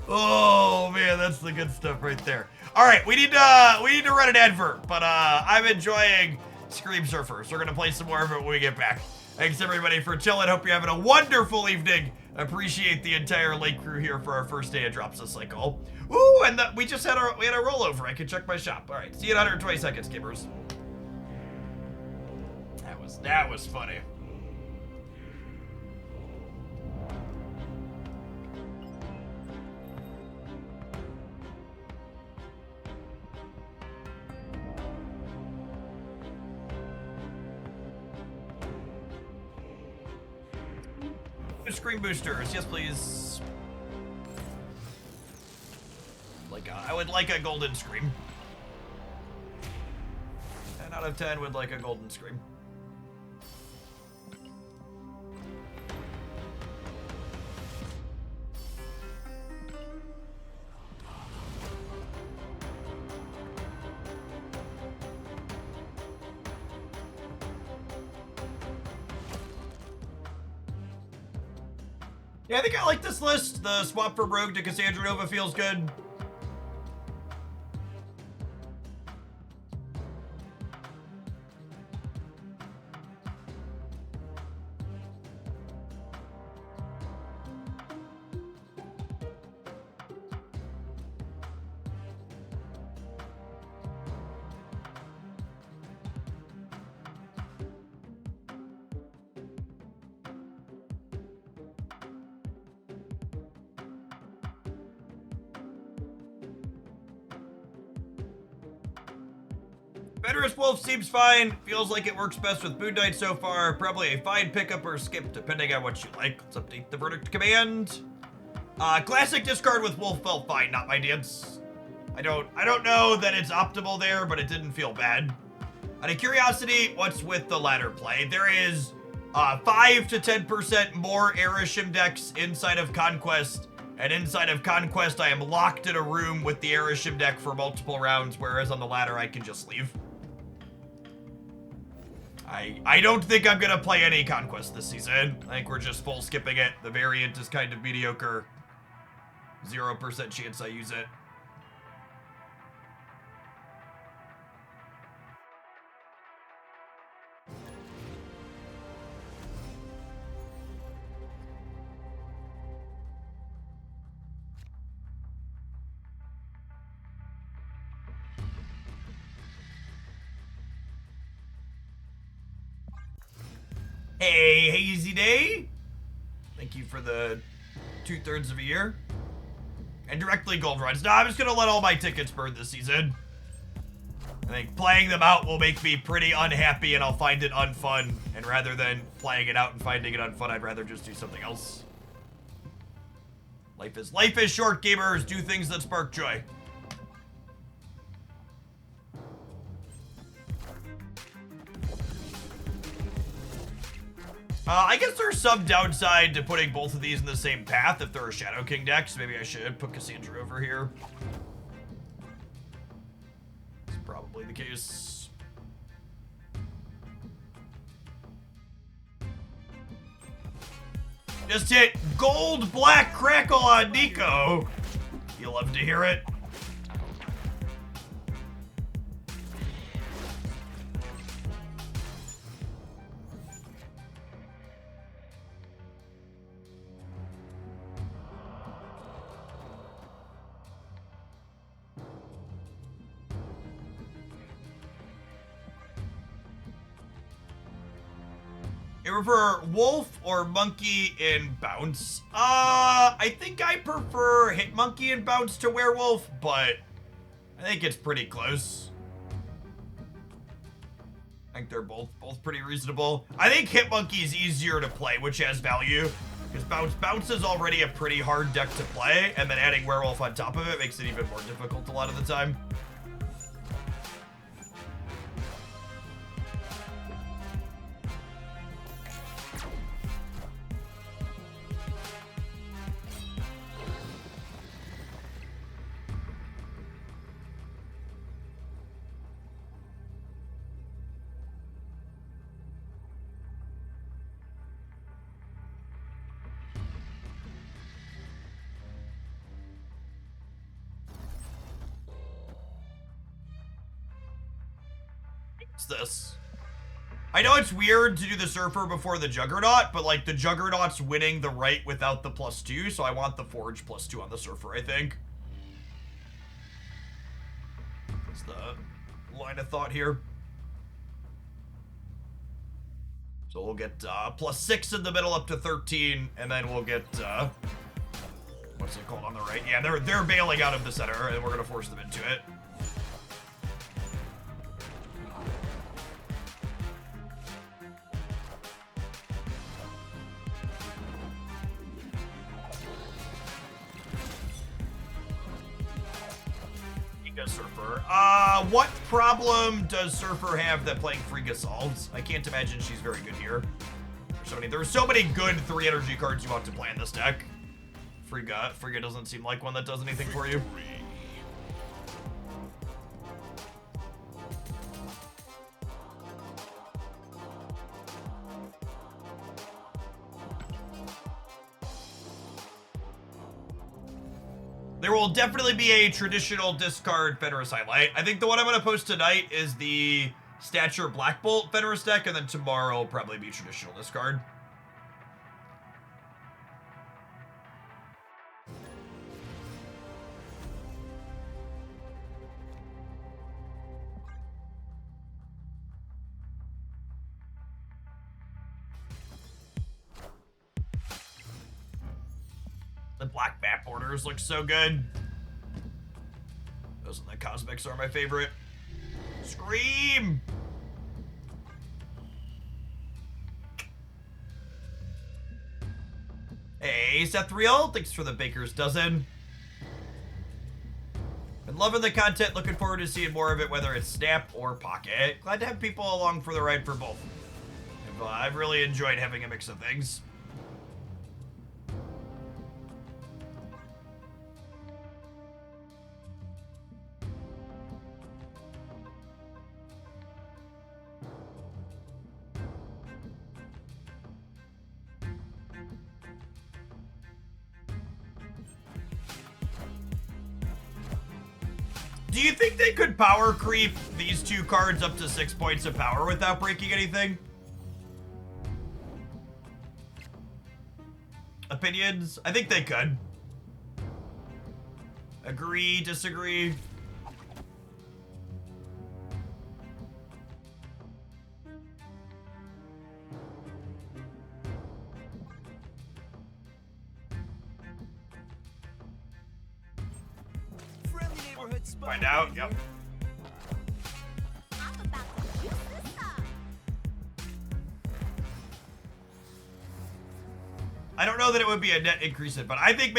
Speaker 1: Oh man, that's the good stuff right there. All right, we need to run an advert, but I'm enjoying Scream Surfer, so we're gonna play some more of it when we get back. Thanks everybody for chilling. Hope you're having a wonderful evening. Appreciate the entire late crew here for our first day of drops this cycle. Ooh, and we had a rollover. I can check my shop. All right, see you in 120 seconds, gamers. That was funny. Screen boosters, yes please. I would like a golden scream. 10 out of 10 would like a golden scream. Yeah, I think I like this list. The swap from Rogue to Cassandra Nova feels good. Fenris Wolf seems fine. Feels like it works best with Moon Knight so far. Probably a fine pickup or skip, depending on what you like. Let's update the verdict command. Classic discard with Wolf felt fine, not my dance. I don't know that it's optimal there, but it didn't feel bad. Out of curiosity, what's with the ladder play? There is 5 to 10% more Erishim decks inside of Conquest, and inside of Conquest, I am locked in a room with the Erishim deck for multiple rounds, whereas on the ladder, I can just leave. I don't think I'm gonna play any Conquest this season. I think we're just full skipping it. The variant is kind of mediocre. 0% chance I use it. Hey, Hazy Day. Thank you for the 2/3 of a year. And directly gold runs. No, I'm just gonna let all my tickets burn this season. I think playing them out will make me pretty unhappy and I'll find it unfun. And rather than playing it out and finding it unfun, I'd rather just do something else. Life is short, gamers. Do things that spark joy. I guess there's some downside to putting both of these in the same path if they're a Shadow King deck, so maybe I should put Cassandra over here. That's probably the case. Just hit gold black crackle on Nico. You'll love to hear it. You prefer wolf or monkey in bounce? I think I prefer hit monkey in bounce to werewolf, but I think it's pretty close. I think they're both pretty reasonable. I think hit monkey is easier to play, which has value, because bounce is already a pretty hard deck to play, and then adding werewolf on top of it makes it even more difficult a lot of the time. This. I know it's weird to do the Surfer before the Juggernaut, but like the Juggernaut's winning the right without the +2, so I want the Forge +2 on the Surfer, I think. That's the line of thought here. So we'll get +6 in the middle up to 13, and then we'll get what's it called on the right? Yeah, they're bailing out of the center, and we're gonna force them into it. Surfer. What problem does Surfer have that playing Frigga solves? I can't imagine she's very good here. There's so many good 3 energy cards you want to play in this deck. Frigga doesn't seem like one that does anything for you. There will definitely be a traditional discard Fenris highlight. I think the one I'm going to post tonight is the Stature Black Bolt Fenris deck, and then tomorrow will probably be traditional discard. The black map borders look so good. Those and the Cosmics are my favorite. Scream! Hey, Seth Real, thanks for the baker's dozen. Been loving the content, looking forward to seeing more of it, whether it's Snap or Pocket. Glad to have people along for the ride for both. I've really enjoyed having a mix of things. Do you think they could power creep these two cards up to 6 points of power without breaking anything? Opinions? I think they could. Agree, disagree?
Speaker 5: Friendly neighborhood
Speaker 1: Find
Speaker 5: Spider-Man
Speaker 1: out, yep.
Speaker 5: here.
Speaker 2: I'm about to use this side.
Speaker 1: I don't know that it would be a net increase in, but I think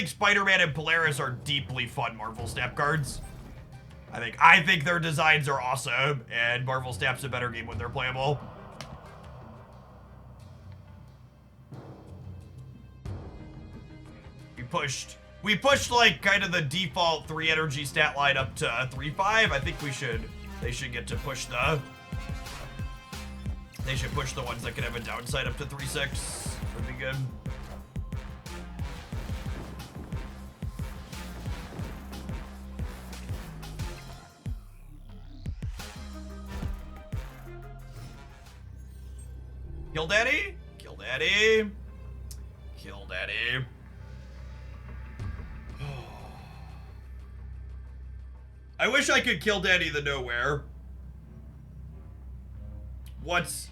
Speaker 1: Spider-Man and Polaris are deeply fun Marvel Snap cards. I think their designs are awesome, and Marvel Snap's a better game when they're playable. We pushed like kind of the default 3 energy stat line up to 3-5. I think they should get to push the ones that can have a downside up to 3-6. Would be good. Kill Daddy? Kill Daddy. Kill Daddy. I wish I could kill Daddy the Nowhere. What's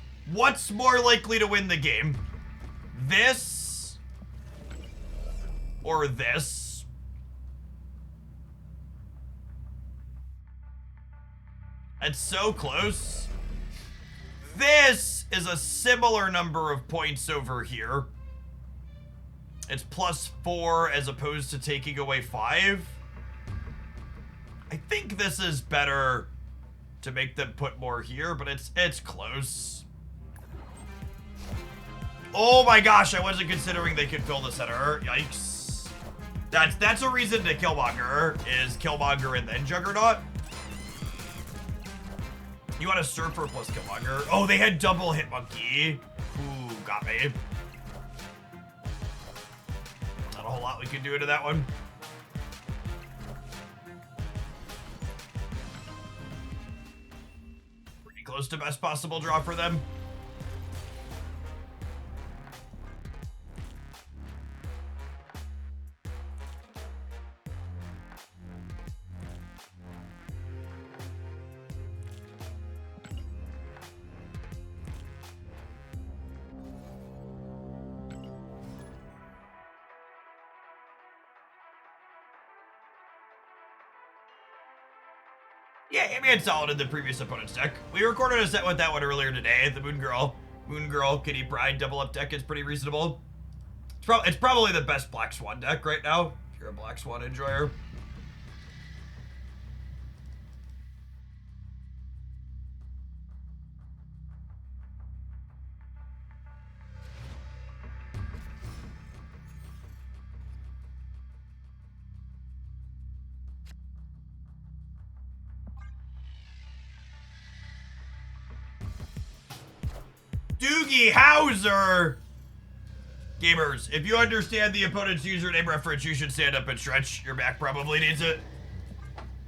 Speaker 1: more likely to win the game? This or this? It's so close. This is a similar number of points over here. It's +4 as opposed to taking away 5. I think this is better to make them put more here, but it's close. Oh my gosh, I wasn't considering they could fill the center. Yikes. That's a reason to Killmonger, is Killmonger and then Juggernaut. You want to Surfer plus Killmonger? Oh, they had double Hit Monkey. Ooh, got me. Not a whole lot we can do into that one. Pretty close to best possible draw for them. Yeah, Amy had solid in the previous opponent's deck. We recorded a set with that one earlier today. The Moon Girl, Kitty Pride double up deck is pretty reasonable. It's probably the best Black Swan deck right now, if you're a Black Swan enjoyer. Doogie Howser! Gamers, if you understand the opponent's username reference, you should stand up and stretch. Your back probably needs it.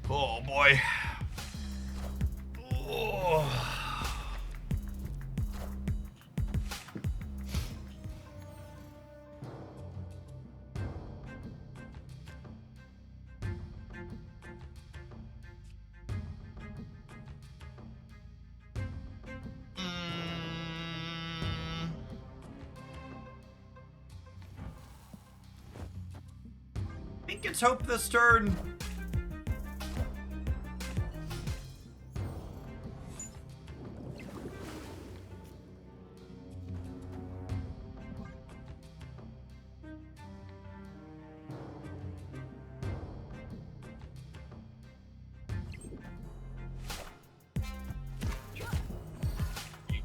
Speaker 1: Oh boy. Oh. I think it's hope this turn.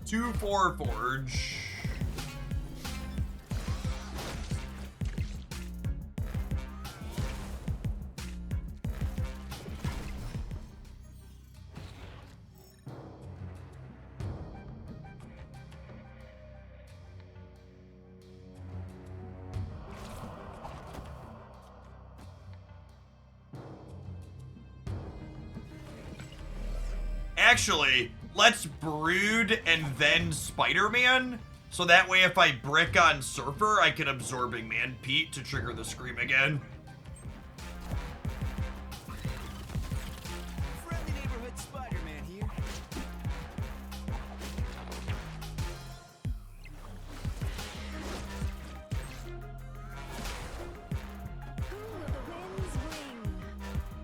Speaker 1: 2-4 Forge. Actually, let's Brood and then Spider-Man. So that way if I brick on Surfer, I can Absorbing Man Pete to trigger the Scream again.
Speaker 5: Friendly neighborhood Spider-Man here.
Speaker 2: Ooh, the wind's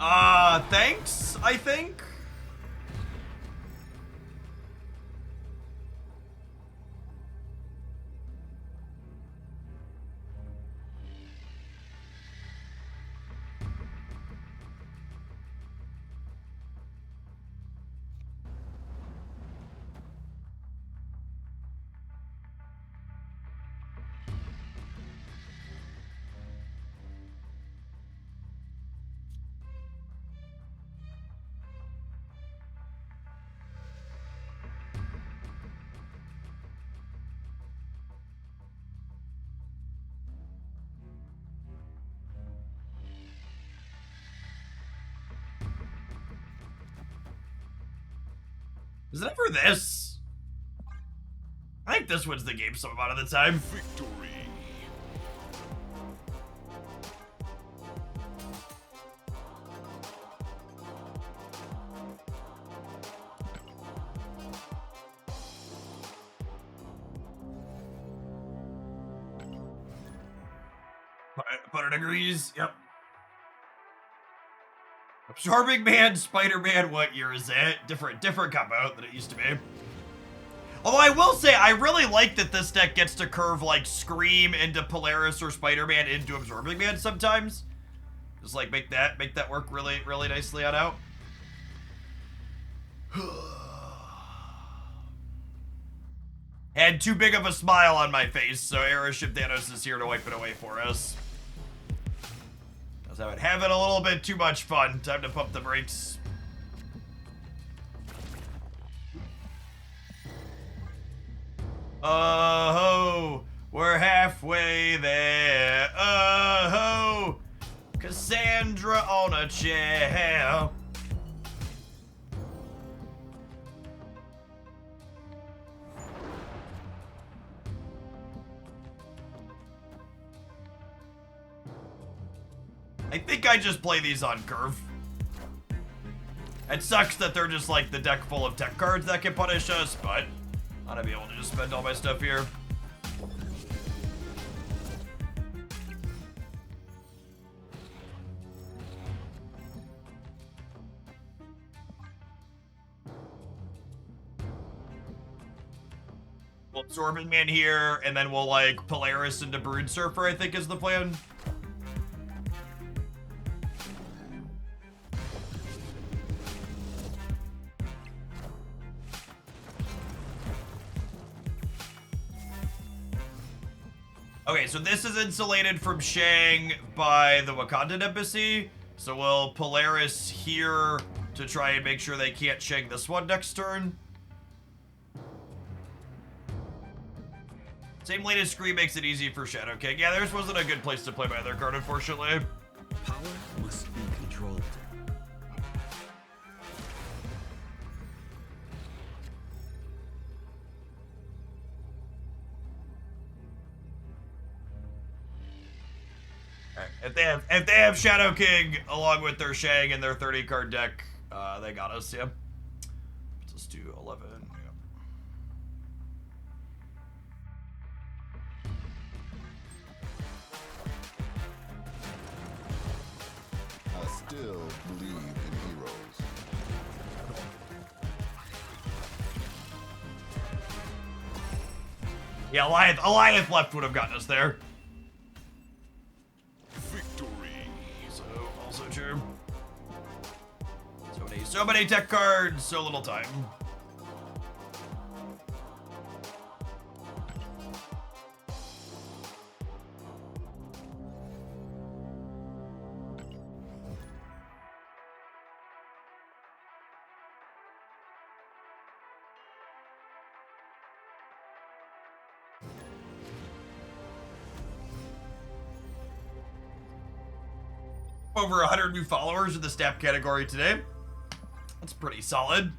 Speaker 2: wing.
Speaker 1: Thanks, I think. Is it ever this? I think this wins the game some amount of the time.
Speaker 3: Victory.
Speaker 1: Opponent agrees. Yep. Absorbing Man, Spider-Man, what year is it? Different combo than it used to be. Although I will say, I really like that this deck gets to curve like Scream into Polaris or Spider-Man into Absorbing Man sometimes. Just like make that work really, really nicely on out. Had too big of a smile on my face, so Aeroship Thanos is here to wipe it away for us. I was having a little bit too much fun. Time to pump the brakes. Oh, we're halfway there. Oh, Cassandra on a chair. I think I just play these on curve. It sucks that they're just like the deck full of tech cards that can punish us, but I'm gonna be able to just spend all my stuff here. We'll Absorbing Man here, and then we'll like Polaris into Brood Surfer, I think is the plan. Okay, so this is insulated from Shang by the Wakandan Embassy. So we'll Polaris here to try and make sure they can't Shang this one next turn. Same latest Scream makes it easy for Shadow King. Yeah, theirs wasn't a good place to play my other card, unfortunately.
Speaker 4: Power must be controlled.
Speaker 1: If they have Shadow King along with their Shang and their 30 card deck, they got us. Yeah. Let's do 11. Yeah.
Speaker 6: I still believe in heroes.
Speaker 1: Yeah, Alliance left would have gotten us there.
Speaker 3: Victory.
Speaker 1: So also true. So many tech cards, so little time. Over 100 new followers in the Snap category today. That's pretty solid.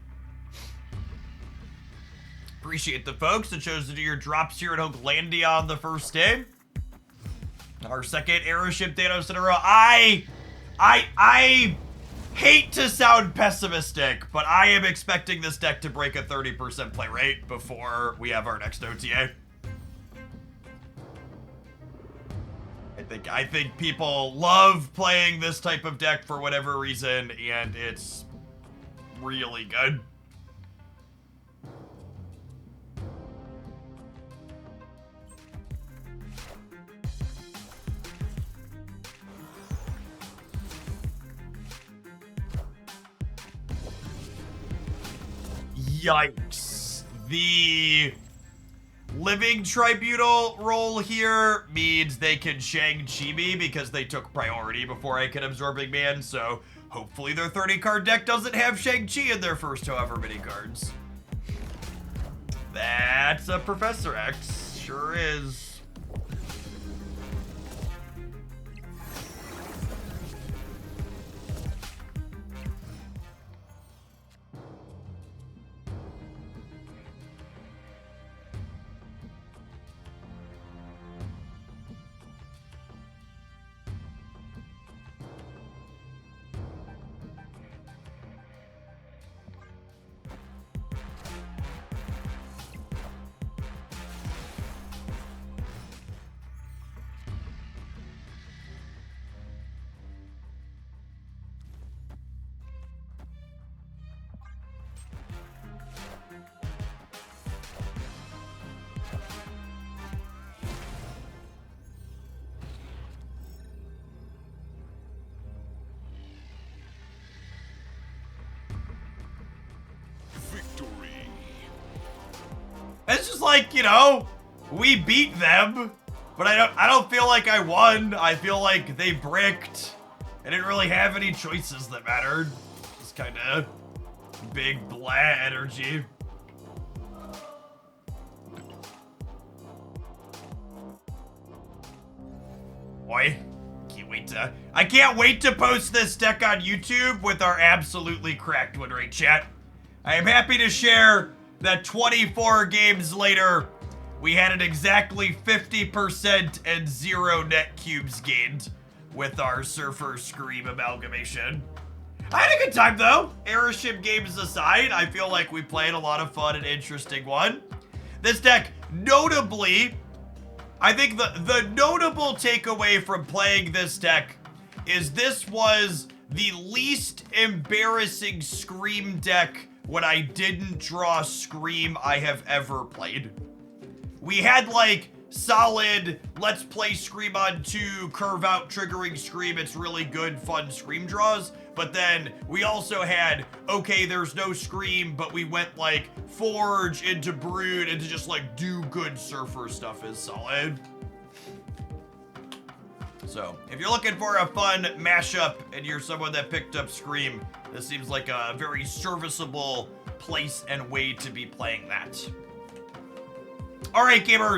Speaker 1: Appreciate the folks that chose to do your drops here at Hoaglandia on the first day. Our second airship Thanos in a row. I hate to sound pessimistic, but I am expecting this deck to break a 30% play rate before we have our next OTA. I think people love playing this type of deck for whatever reason, and it's really good. Yikes. The Living Tribunal role here means they can Shang-Chi me because they took priority before I can Absorbing Man, so hopefully their 30-card deck doesn't have Shang-Chi in their first however many cards. That's a Professor X. Sure is.
Speaker 3: Victory.
Speaker 1: It's just like, you know, we beat them, but I don't feel like I won. I feel like they bricked. I didn't really have any choices that mattered. Just kind of big blah energy. Boy, I can't wait to post this deck on YouTube with our absolutely cracked win rate, chat. I am happy to share that 24 games later, we had an exactly 50% and 0 net cubes gained with our Surfer Scream amalgamation. I had a good time though. Airship games aside, I feel like we played a lot of fun and interesting one. This deck, notably, I think the notable takeaway from playing this deck is this was the least embarrassing Scream deck when I didn't draw Scream I have ever played. We had like solid, let's play Scream on 2, curve out triggering Scream, it's really good, fun Scream draws. But then we also had, okay, there's no Scream, but we went like Forge into Brood into just like do good Surfer stuff is solid. So if you're looking for a fun mashup and you're someone that picked up Scream, this seems like a very serviceable place and way to be playing that. All right, gamers.